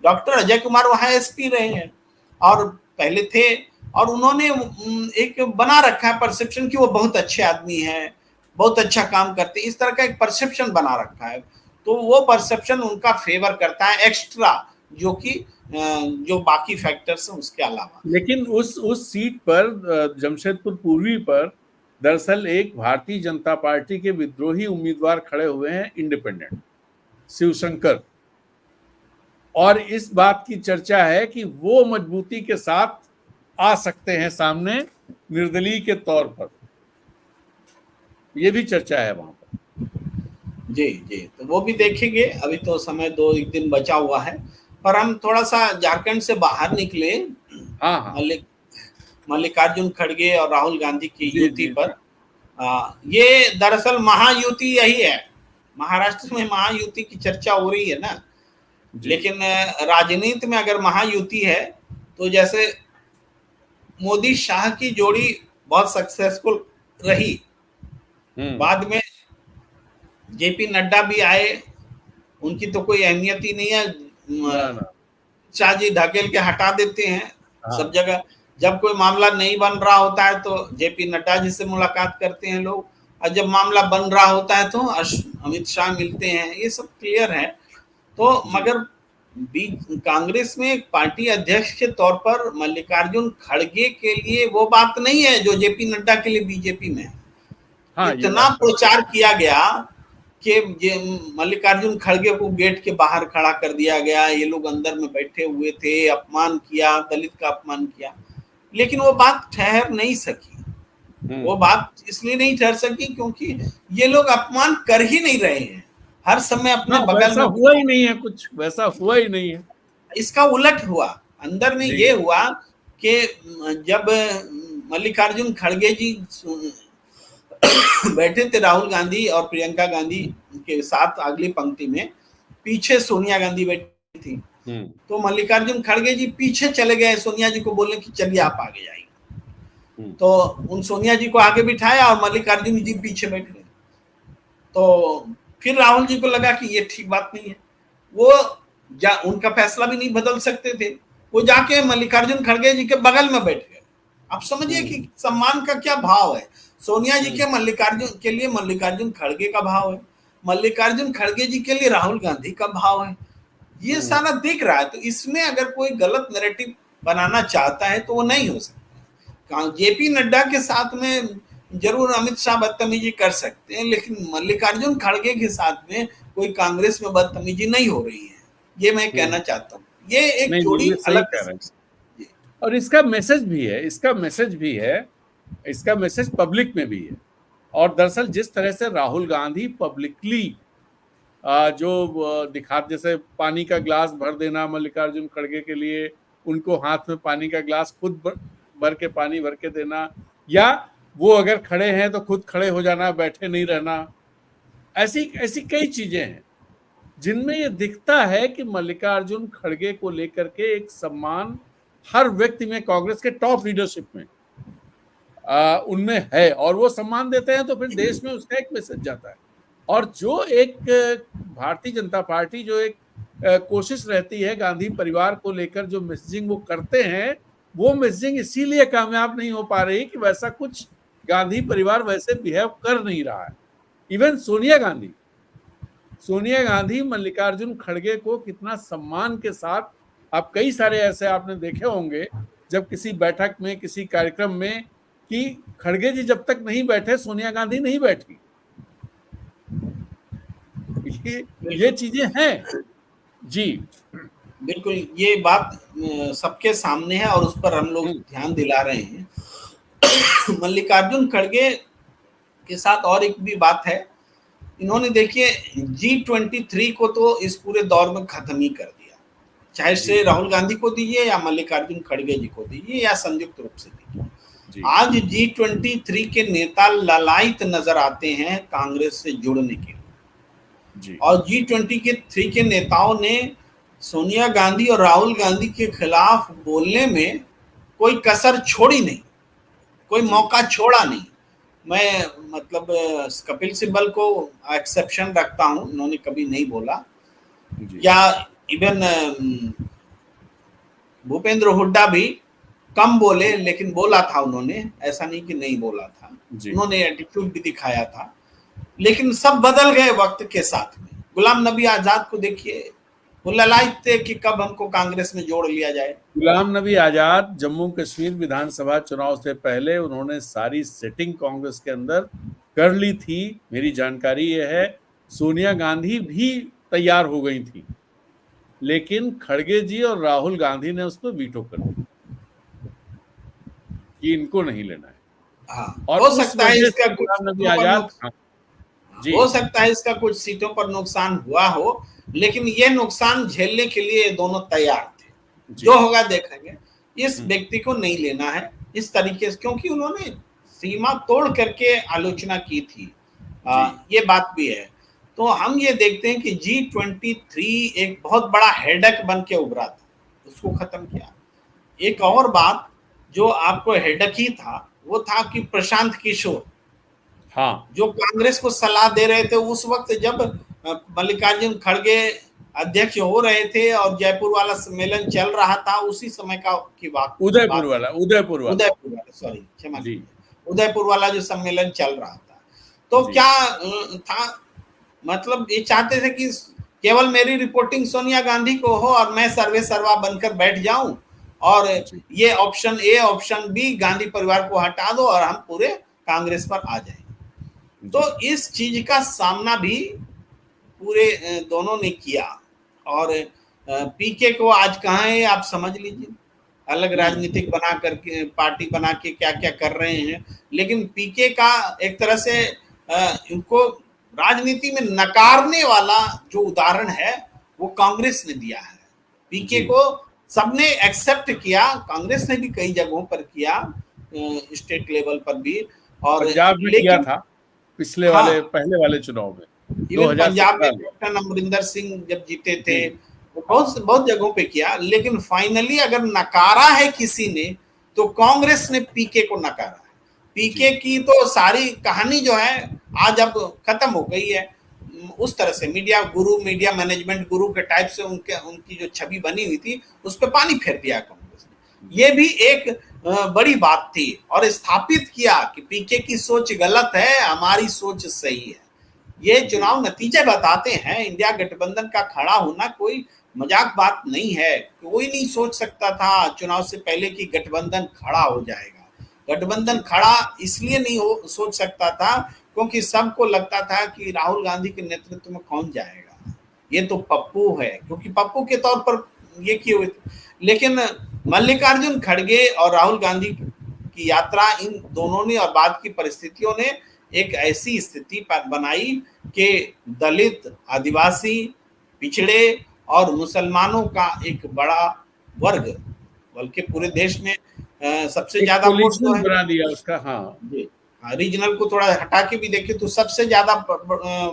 डॉक्टर अजय कुमार वहां एसपी रहे हैं और पहले थे और उन्होंने एक बना रखा है परसेप्शन कि वो बहुत अच्छे आदमी हैं, बहुत अच्छा काम करते, इस तरह का एक परसेप्शन बना रखा है। तो वो परसेप्शन उनका फेवर करता है एक्स्ट्रा, जो कि जो बाकी फैक्टर्स हैं उसके अलावा। लेकिन उस सीट पर, जमशेदपुर पूर्वी पर, दरअसल एक भारतीय जनता पार्टी के विद्रोही उम्मीदवार खड़े हुए हैं, इंडिपेंडेंट शिवशंकर, और इस बात की चर्चा है कि वो मजबूती के साथ आ सकते हैं सामने निर्दलीय के तौर पर, ये भी चर्चा है वहां पर। जी जी, तो वो भी देखेंगे, अभी तो समय 2-1 दिन बचा हुआ है। पर हम थोड़ा सा झारखंड से बाहर निकले, हाँ। मल्लिकार्जुन खड़गे और राहुल गांधी की युति पर। ये दरअसल महायुति यही है, महाराष्ट्र में महायुति की चर्चा हो रही है ना, लेकिन राजनीति में अगर महायुति है तो जैसे मोदी शाह की जोड़ी बहुत सक्सेसफुल रही, बाद में जेपी नड्डा भी आए, उनकी तो कोई अहमियत ही नहीं है, शाह जी ढकेल के हटा देते हैं सब जगह। जब कोई मामला नहीं बन रहा होता है तो जेपी नड्डा जी से मुलाकात करते हैं लोग, और जब मामला बन रहा होता है तो अमित शाह मिलते हैं, ये सब क्लियर है। तो मगर कांग्रेस में एक पार्टी अध्यक्ष के तौर पर मल्लिकार्जुन खड़गे के लिए वो बात नहीं है जो जेपी नड्डा के लिए बीजेपी में है। इतना प्रचार किया गया कि मल्लिकार्जुन खड़गे को गेट के बाहर खड़ा कर दिया गया, ये लोग अंदर में बैठे हुए थे, अपमान किया, दलित का अपमान किया, लेकिन वो बात ठहर नहीं सकी। वो बात इसलिए नहीं ठहर सकी क्योंकि ये लोग अपमान कर ही नहीं रहे हैं, हर समय अपने बगल में हुआ ही नहीं है, कुछ वैसा हुआ ही नहीं है। इसका उलट हुआ, अंदर में ये हुआ कि जब मल्लिकार्जुन खड़गे जी बैठे थे राहुल गांधी और प्रियंका गांधी के साथ अगली पंक्ति में, पीछे सोनिया गांधी बैठी थी, तो मल्लिकार्जुन खड़गे जी पीछे चले गए सोनिया जी को बोलने की चलिए आप आगे जाइए। तो उन सोनिया जी को आगे बिठाया और मल्लिकार्जुन जी पीछे बैठ गए। तो फिर राहुल जी को लगा कि ये ठीक बात नहीं है, वो उनका फैसला भी नहीं बदल सकते थे, वो जाके मल्लिकार्जुन खड़गे जी के बगल में बैठ गए। आप समझिए कि सम्मान का क्या भाव है। सोनिया जी के मल्लिकार्जुन के लिए मल्लिकार्जुन खड़गे का भाव है, मल्लिकार्जुन खड़गे जी के लिए राहुल गांधी का भाव है, ये सारा दिख रहा है। तो इसमें अगर कोई गलत नैरेटिव बनाना चाहता है तो वो नहीं हो सकता। जेपी नड्डा के साथ में जरूर अमित शाह बदतमीजी कर सकते हैं, लेकिन मल्लिकार्जुन खड़गे के साथ में कोई कांग्रेस में बदतमीजी नहीं हो रही है, ये मैं कहना चाहता हूँ। ये एक जोड़ी अलग है और इसका मैसेज भी है, इसका मैसेज पब्लिक में भी है। और दरअसल जिस तरह से राहुल गांधी पब्लिकली जो दिखा, जैसे पानी का ग्लास भर देना मल्लिकार्जुन खड़गे के लिए, उनको हाथ में पानी का ग्लास खुद भर के पानी भर के देना, या वो अगर खड़े हैं तो खुद खड़े हो जाना, बैठे नहीं रहना, ऐसी कई चीजें हैं जिनमें ये दिखता है कि मल्लिकार्जुन खड़गे को लेकर के एक सम्मान हर व्यक्ति में, कांग्रेस के टॉप लीडरशिप में उनमें है, और वो सम्मान देते हैं तो फिर देश में उसका एक मैसेज जाता है। और जो एक भारतीय जनता पार्टी जो एक कोशिश रहती है गांधी परिवार को लेकर, जो मैसेजिंग वो करते हैं, वो मैसेजिंग इसीलिए कामयाब नहीं हो पा रही कि वैसा कुछ गांधी परिवार वैसे बिहेव कर नहीं रहा है। इवन सोनिया गांधी मल्लिकार्जुन खड़गे को कितना सम्मान के साथ, आप कई सारे ऐसे आपने देखे होंगे जब किसी बैठक में, किसी कार्यक्रम में, कि खड़गे जी जब तक नहीं बैठे सोनिया गांधी नहीं बैठी। ये चीजें हैं जी। बिल्कुल, ये बात सबके सामने है और उस पर हम लोग ध्यान दिला रहे हैं। मल्लिकार्जुन खड़गे के साथ और एक भी बात है, इन्होंने देखिए G23 को तो इस पूरे दौर में खत्म ही कर दिया, चाहे से राहुल गांधी को दीजिए या मल्लिकार्जुन खड़गे जी को दीजिए या संयुक्त रूप से दीजिए। आज G23 के नेता ललायत नजर आते हैं कांग्रेस से जुड़ने के लिए, और G23 के नेताओं ने सोनिया गांधी और राहुल गांधी के खिलाफ बोलने में कोई कसर छोड़ी नहीं, कोई मौका छोड़ा नहीं। मैं मतलब कपिल सिब्बल को एक्सेप्शन रखता हूं, उन्होंने कभी नहीं बोला, या इवन भूपेंद्र हुड्डा भी कम बोले लेकिन बोला था उन्होंने, ऐसा नहीं कि नहीं बोला था, उन्होंने एटीट्यूड भी दिखाया था। लेकिन सब बदल गए वक्त के साथ में। गुलाम नबी आजाद को देखिए, वो ललायत थे कि कब हमको कांग्रेस में जोड़ लिया जाए। गुलाम नबी आजाद जम्मू कश्मीर विधानसभा चुनाव से पहले उन्होंने सारी सेटिंग कांग्रेस के अंदर कर ली थी। मेरी जानकारी यह है सोनिया गांधी भी तैयार हो गई थी, लेकिन खड़गे जी और राहुल गांधी ने उसको वीटो कर दिया कि इनको नहीं लेना है। हाँ, और हो सकता है इसका गुलाम नबी आजाद, हो सकता है इसका कुछ सीटों पर नुकसान हुआ हो, लेकिन ये नुकसान झेलने के लिए दोनों तैयार थे। जो होगा देखेंगे। इस व्यक्ति को नहीं लेना है इस तरीके से, क्योंकि उन्होंने सीमा तोड़ करके आलोचना की थी, ये बात भी है। तो हम ये देखते हैं कि G23 एक बहुत बड़ा हेडेक बन के उभरा था, उसको खत्म किया। एक और बात जो आपको हेडेक ही था, वो था कि प्रशांत किशोर, हाँ, जो कांग्रेस को सलाह दे रहे थे उस वक्त जब मल्लिकार्जुन खड़गे अध्यक्ष हो रहे थे और जयपुर वाला सम्मेलन चल रहा था, उसी समय की बात, उदयपुर वाला सॉरी क्षमा कीजिए, उदयपुर वाला जो सम्मेलन चल रहा था। तो क्या था, मतलब ये चाहते थे कि केवल मेरी रिपोर्टिंग सोनिया गांधी को हो और मैं सर्वे सर्वा बनकर बैठ जाऊं, और ये option A option B Gandhi परिवार को हटा दो और हम पूरे कांग्रेस पर आ जाएंगे। तो इस चीज का सामना भी पूरे दोनों ने किया, और पीके को आज कहाँ है आप समझ लीजिए, अलग राजनीतिक बना करके, पार्टी बना के क्या क्या कर रहे हैं। लेकिन पीके का एक तरह से इनको राजनीति में नकारने वाला जो उदाहरण है वो कांग्रेस ने दिया है। पीके को सबने एक्सेप्ट किया, कांग्रेस ने भी कई जगहों पर किया, स्टेट लेवल पर भी, और पंजाब में किया था पिछले वाले पहले वाले चुनाव में। पंजाब में कैप्टन अमरिंदर सिंह जब जीते थे, बहुत जगहों पे किया। लेकिन फाइनली अगर नकारा है किसी ने तो कांग्रेस ने पीके को नकारा है। पीके की तो सारी कहानी जो है आज अब खत्म हो गई है। उस तरह से मीडिया गुरु, मीडिया मैनेजमेंट गुरु के टाइप से उनकी जो छवि बनी हुई थी उस पर पानी फेर दिया कांग्रेस ने। ये भी एक बड़ी बात थी, और स्थापित किया कि पीके की सोच गलत है, हमारी सोच सही है। ये चुनाव नतीजे बताते हैं। इंडिया गठबंधन का खड़ा होना कोई मजाक बात नहीं है। कोई नहीं सोच सकता था चुनाव से पहले कि गठबंधन खड़ा हो जाएगा। गठबंधन खड़ा इसलिए नहीं सोच सकता था क्योंकि सबको लगता था कि राहुल गांधी के नेतृत्व में कौन जाएगा, ये तो पप्पू है, क्योंकि पप्पू के तौर पर ये किए हुए थे। लेकिन मल्लिकार्जुन खड़गे और राहुल गांधी की यात्रा, इन दोनों ने और बाद की परिस्थितियों ने एक ऐसी स्थिति बनाई कि दलित, आदिवासी, पिछड़े और मुसलमानों का एक बड़ा वर्ग, बल्कि पूरे देश में सबसे ज्यादा वोट बना दिया उसका। हाँ, रीजनल को थोड़ा हटा के भी देखे तो सबसे ज्यादा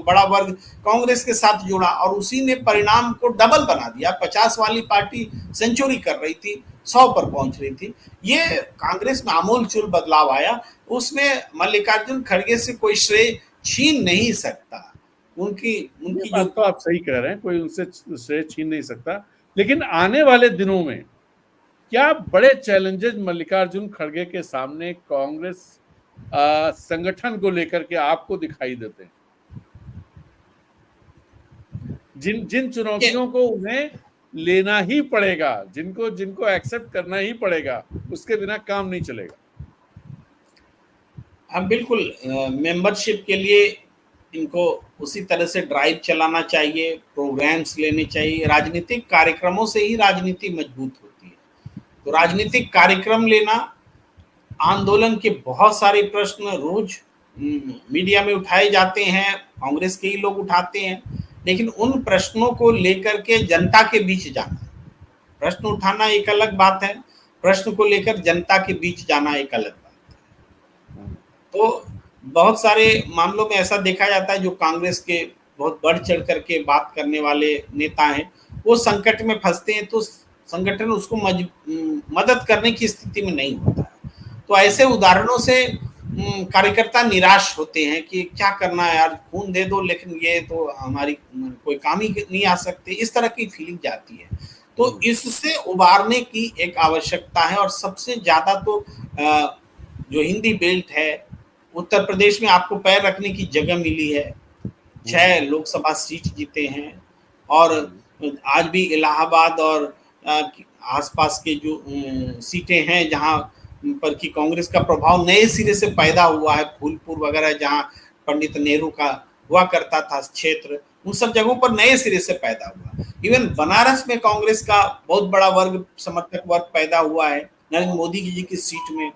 बड़ा वर्ग कांग्रेस के साथ जुड़ा, और उसी ने परिणाम को डबल बना दिया। 50 वाली पार्टी सेंचुरी कर रही थी, 100 पर पहुंच रही थी। ये कांग्रेस में आमूलचूल बदलाव आया। उसमें मल्लिकार्जुन खड़गे से कोई श्रेय छीन नहीं सकता। उनकी बात तो आप सही कह रहे हैं, कोई उनसे श्रेय छीन नहीं सकता। लेकिन आने वाले दिनों में क्या बड़े चैलेंजेस मल्लिकार्जुन खड़गे के सामने कांग्रेस संगठन को लेकर के आपको दिखाई देते हैं? जिन जिन चुनौतियों को उन्हें लेना ही पड़ेगा, जिनको जिनको एक्सेप्ट करना ही पड़ेगा, उसके बिना काम नहीं चलेगा। हाँ बिल्कुल, मेंबरशिप के लिए इनको उसी तरह से ड्राइव चलाना चाहिए, प्रोग्राम्स लेने चाहिए। राजनीतिक कार्यक्रमों से ही राजनीति मजबूत होती है। तो राजनीतिक कार्यक्रम लेना, आंदोलन के बहुत सारे प्रश्न रोज मीडिया में उठाए जाते हैं, कांग्रेस के ही लोग उठाते हैं, लेकिन उन प्रश्नों को लेकर के जनता के बीच जाना, प्रश्न उठाना एक अलग बात है, प्रश्न को लेकर जनता के बीच जाना एक अलग बात है। तो बहुत सारे मामलों में ऐसा देखा जाता है जो कांग्रेस के बहुत बढ़ चढ़ करके बात करने वाले नेता हैं, वो संकट में फंसते हैं तो संगठन उसको मदद करने की स्थिति में नहीं होता है। तो ऐसे उदाहरणों से कार्यकर्ता निराश होते हैं कि क्या करना है यार, खून दे दो लेकिन ये तो हमारी कोई काम ही नहीं आ सकते, इस तरह की फीलिंग जाती है। तो इससे उबारने की एक आवश्यकता है। और सबसे ज्यादा तो जो हिंदी बेल्ट है, उत्तर प्रदेश में आपको पैर रखने की जगह मिली है, 6 लोकसभा सीट जीते हैं, और आज भी इलाहाबाद और आसपास के जो सीटें हैं जहां पर कि कांग्रेस का प्रभाव नए सिरे से पैदा हुआ है, फूलपुर वगैरह जहां पंडित नेहरू का हुआ करता था क्षेत्र, उन सब जगहों पर नए सिरे से पैदा हुआ। इवन बनारस में कांग्रेस का बहुत बड़ा वर्ग, समर्थक वर्ग पैदा हुआ है नरेंद्र मोदी जी की सीट में।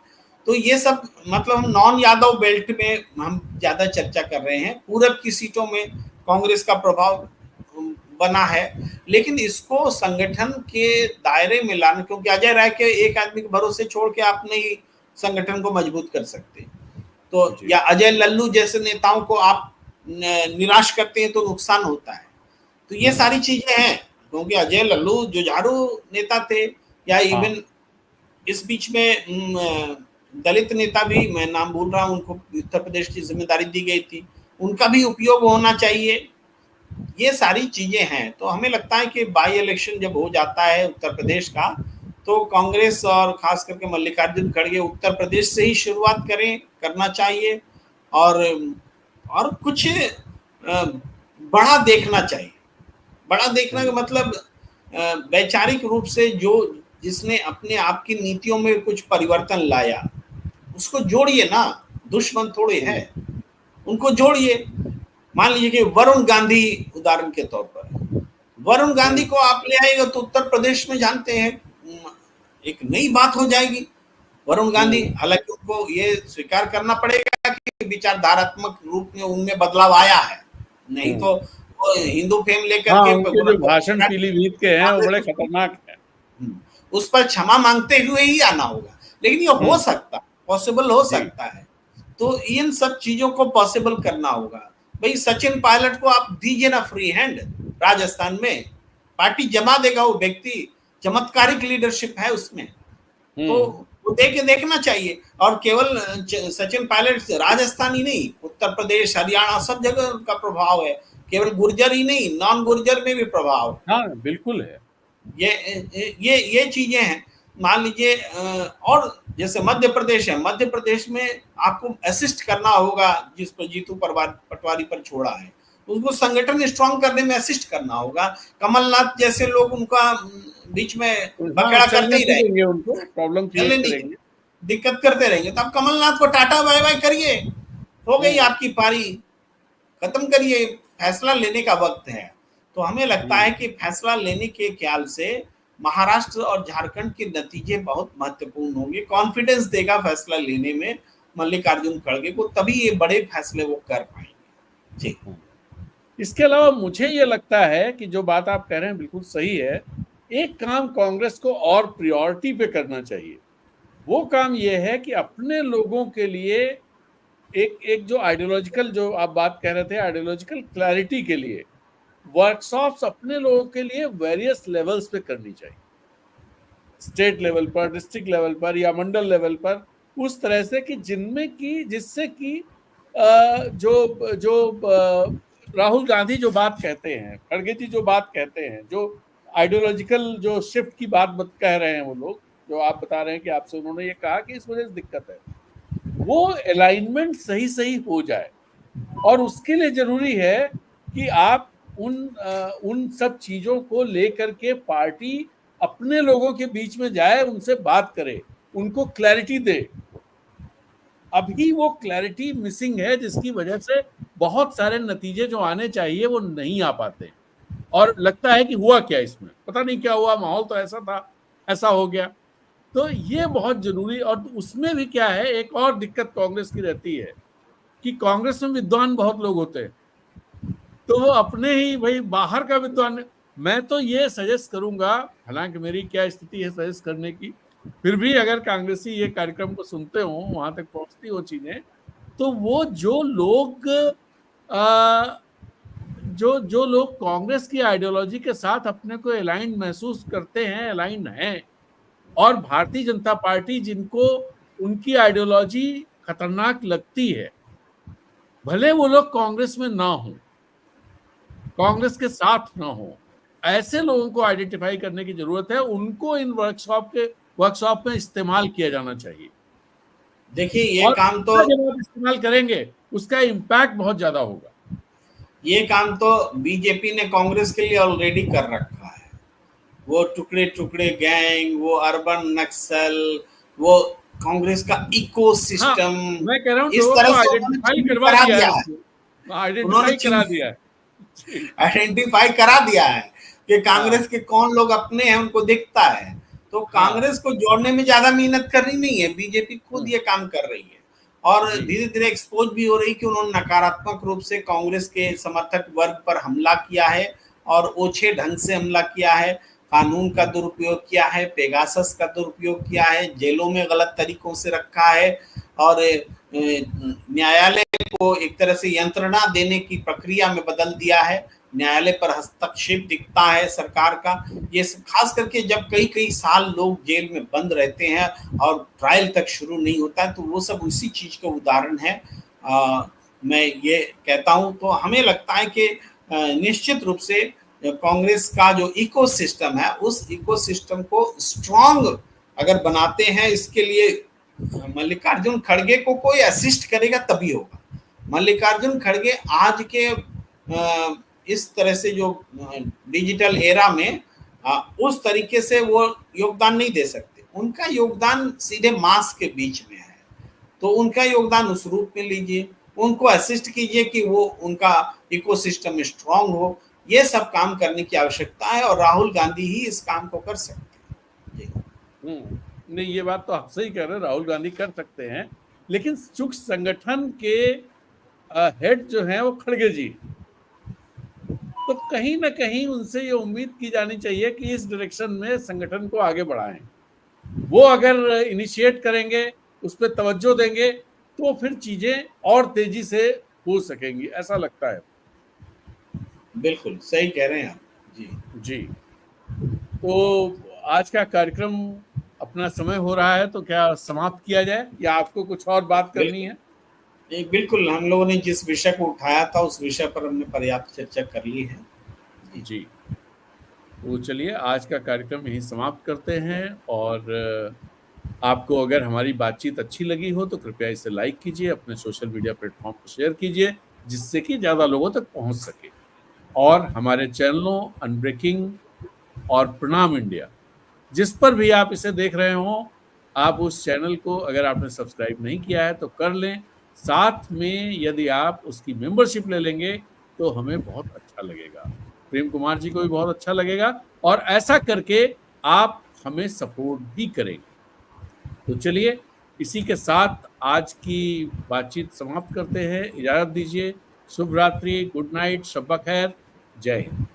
तो ये सब मतलब हम नॉन यादव बेल्ट में हम ज्यादा चर्चा कर रहे हैं, पूरब की सीटों में कांग्रेस का प्रभाव बना है, लेकिन इसको संगठन के दायरे में लाना, क्योंकि अजय राय के एक आदमी के भरोसे छोड़ के आप नहीं संगठन को मजबूत कर सकते। तो या अजय लल्लू जैसे नेताओं को आप निराश करते हैं तो नुकसान होता है। तो ये सारी चीजें हैं, क्योंकि अजय लल्लू जुझारू नेता थे, या इवन इस बीच में दलित नेता भी, मैं नाम भूल रहा हूं, उनको उत्तर प्रदेश की जिम्मेदारी दी गई थी, उनका भी उपयोग होना चाहिए। ये सारी चीजें हैं। तो हमें लगता है कि बाई इलेक्शन जब हो जाता है उत्तर प्रदेश का, तो कांग्रेस और खास करके मल्लिकार्जुन खड़गे उत्तर प्रदेश से ही शुरुआत करना चाहिए, और कुछ बड़ा देखना चाहिए। बड़ा देखना का मतलब वैचारिक रूप से जिसने अपने आप की नीतियों में कुछ परिवर्तन लाया, उसको जोड़िए ना, दुश्मन थोड़े हैं, उनको जोड़िए। मान लीजिए कि वरुण गांधी उदाहरण के तौर पर, वरुण गांधी को आप ले आएगा तो उत्तर प्रदेश में जानते हैं एक नई बात हो जाएगी। वरुण गांधी, हालांकि उनको ये स्वीकार करना पड़ेगा कि विचारधारात्मक रूप में उनमें बदलाव आया है, नहीं तो हिंदू फेम लेकर के जो भाषण पीलीभीत के हैं वो बड़े खतरनाक हैं, उस पर क्षमा मांगते हुए ही आना होगा। लेकिन ये हो सकता, पॉसिबल हो सकता है। तो इन सब चीजों को पॉसिबल करना होगा। भाई सचिन पायलट को आप दीजिए ना फ्री हैंड, राजस्थान में पार्टी जमा देगा, वो व्यक्ति चमत्कारिक लीडरशिप है उसमें, तो वो देखना चाहिए। और केवल सचिन पायलट राजस्थान ही नहीं, उत्तर प्रदेश, हरियाणा, सब जगह उनका प्रभाव है, केवल गुर्जर ही नहीं, नॉन गुर्जर में भी प्रभाव है। हाँ बिल्कुल है। ये चीजें हैं। मान लीजिए और जैसे मध्य प्रदेश है, मध्य प्रदेश में आपको असिस्ट करना होगा, जिस पर जीतू पटवारी पर छोड़ा है, उसको संगठन स्ट्रांग करने में असिस्ट करना होगा। कमलनाथ जैसे लोग उनका बीच में बकड़ा करते ही रहेंगे, उनको प्रॉब्लम क्रिएट करेंगे, दिक्कत करते रहेंगे। तो आप कमलनाथ को टाटा बाय बाय करिए, हो गई आपकी पारी, खत्म करिए, फैसला लेने का वक्त है। तो हमें लगता है कि फैसला लेने के ख्याल से महाराष्ट्र और झारखंड के नतीजे बहुत महत्वपूर्ण होंगे, कॉन्फिडेंस देगा फैसला लेने में मल्लिकार्जुन खड़गे को, तभी ये बड़े फैसले वो कर पाएंगे। जी। इसके अलावा मुझे ये लगता है कि जो बात आप कह रहे हैं बिल्कुल सही है। एक काम कांग्रेस को और प्रायोरिटी पे करना चाहिए, वो काम ये है कि अपने लोगों के लिए एक जो आइडियोलॉजिकल, जो आप बात कह रहे थे, आइडियोलॉजिकल क्लैरिटी के लिए वर्कशॉप्स अपने लोगों के लिए वेरियस लेवल्स पे करनी चाहिए, स्टेट लेवल पर, डिस्ट्रिक्ट लेवल पर या मंडल लेवल पर, उस तरह से कि जिससे कि राहुल गांधी जो बात कहते हैं, खड़गे जी जो बात कहते हैं, जो आइडियोलॉजिकल जो शिफ्ट की बात कह रहे हैं वो लोग, जो आप बता रहे हैं कि आपसे उन्होंने ये कहा कि इस वजह से दिक्कत है, वो अलाइनमेंट सही सही हो जाए। और उसके लिए जरूरी है कि आप उन सब चीजों को लेकर के पार्टी अपने लोगों के बीच में जाए, उनसे बात करे, उनको क्लैरिटी दे। अभी वो क्लैरिटी मिसिंग है, जिसकी वजह से बहुत सारे नतीजे जो आने चाहिए वो नहीं आ पाते। और लगता है कि हुआ क्या, इसमें पता नहीं क्या हुआ, माहौल तो ऐसा था, ऐसा हो गया। तो ये बहुत जरूरी। और उसमें भी क्या है, एक और दिक्कत कांग्रेस की रहती है कि कांग्रेस में विद्वान बहुत लोग होते हैं, तो वो अपने ही भाई बाहर का विद्वान। मैं तो ये सजेस्ट करूंगा, हालांकि मेरी क्या स्थिति है सजेस्ट करने की, फिर भी अगर कांग्रेसी ये कार्यक्रम को सुनते हो, वहां तक पहुंचती हो चीजें, तो वो जो लोग जो लोग कांग्रेस की आइडियोलॉजी के साथ अपने को अलाइंड महसूस करते हैं, अलाइंड हैं, और भारतीय जनता पार्टी जिनको उनकी आइडियोलॉजी खतरनाक लगती है, भले वो लोग कांग्रेस में ना हो, कांग्रेस के साथ ना हो, ऐसे लोगों को आइडेंटिफाई करने की जरूरत है। उनको इन वर्कशॉप में इस्तेमाल किया जाना चाहिए। देखिए ये काम तो जब आप इस्तेमाल करेंगे उसका इम्पैक्ट बहुत ज्यादा होगा। ये काम तो बीजेपी ने कांग्रेस के लिए ऑलरेडी कर रखा है। वो टुकड़े टुकड़े गैंग, वो अर्बन नक्सल, वो कांग्रेस का इकोसिस्टम, हाँ, मैं कह रहा हूँ इस तरह से आइडेंटिफाई करवा दिया है, आइडेंटिफाई करा दिया है, आइडेंटिफाई करा दिया है कि कांग्रेस के कौन लोग अपने हैं, उनको दिखता है। तो कांग्रेस को जोड़ने में ज्यादा मेहनत करनी नहीं है, बीजेपी खुद ये काम कर रही है और धीरे धीरे एक्सपोज भी हो रही कि उन्होंने नकारात्मक रूप से कांग्रेस के समर्थक वर्ग पर हमला किया है और ओछे ढंग से हमला किया है, कानून का दुरुपयोग किया है, पेगासस का दुरुपयोग किया है, जेलों में गलत तरीकों से रखा है और न्यायालय को एक तरह से यंत्रणा देने की प्रक्रिया में बदल दिया है। न्यायालय पर हस्तक्षेप दिखता है सरकार का। ये खास करके जब कई कई साल लोग जेल में बंद रहते हैं और ट्रायल तक शुरू नहीं होता है, तो वो सब उसी चीज का उदाहरण है। मैं ये कहता हूं, तो हमें लगता है कि निश्चित रूप से कांग्रेस का जो इकोसिस्टम है, उस इकोसिस्टम को स्ट्रांग अगर बनाते हैं, इसके लिए मल्लिकार्जुन खड़गे को कोई असिस्ट करेगा तभी होगा। मल्लिकार्जुन खड़गे आज के इस तरह से जो डिजिटल एरा में उस तरीके से वो योगदान नहीं दे सकते। उनका योगदान सीधे मास के बीच में है, तो उनका योगदान उस रूप में लीजिए, उनको असिस्ट कीजिए कि वो उनका इकोसिस्टम स्ट्रांग हो। ये सब काम करने की आवश्यकता है और राहुल गांधी ही इस काम को कर सकते हैं। नहीं, ये बात तो आप सही कह रहे हैं, राहुल गांधी कर सकते हैं, लेकिन चूंकि संगठन के हेड जो हैं वो खड़गे जी, तो कहीं ना कहीं उनसे ये उम्मीद की जानी चाहिए कि इस डायरेक्शन में संगठन को आगे बढ़ाएं। वो अगर इनिशिएट करेंगे, उस पर तवज्जो देंगे, तो फिर चीजें और तेजी से हो सकेंगी, ऐसा लगता है। बिल्कुल सही कह रहे हैं आप जी। जी, तो आज का कार्यक्रम अपना समय हो रहा है, तो क्या समाप्त किया जाए या आपको कुछ और बात करनी है? नहीं, बिल्कुल, हम लोगों ने जिस विषय को उठाया था उस विषय पर हमने पर्याप्त चर्चा कर ली है जी। तो चलिए आज का कार्यक्रम यहीं समाप्त करते हैं, और आपको अगर हमारी बातचीत अच्छी लगी हो तो कृपया इसे लाइक कीजिए, अपने सोशल मीडिया प्लेटफॉर्म पर शेयर कीजिए, जिससे कि ज़्यादा लोगों तक पहुंच सके। और हमारे चैनलों अनब्रेकिंग और प्रणाम इंडिया, जिस पर भी आप इसे देख रहे हो, आप उस चैनल को अगर आपने सब्सक्राइब नहीं किया है तो कर लें। साथ में यदि आप उसकी मेंबरशिप ले लेंगे तो हमें बहुत अच्छा लगेगा, प्रेम कुमार जी को भी बहुत अच्छा लगेगा, और ऐसा करके आप हमें सपोर्ट भी करेंगे। तो चलिए इसी के साथ आज की बातचीत समाप्त करते हैं। इजाजत दीजिए। शुभ रात्रि, गुड नाइट, शब्बा खैर, जय हिंद।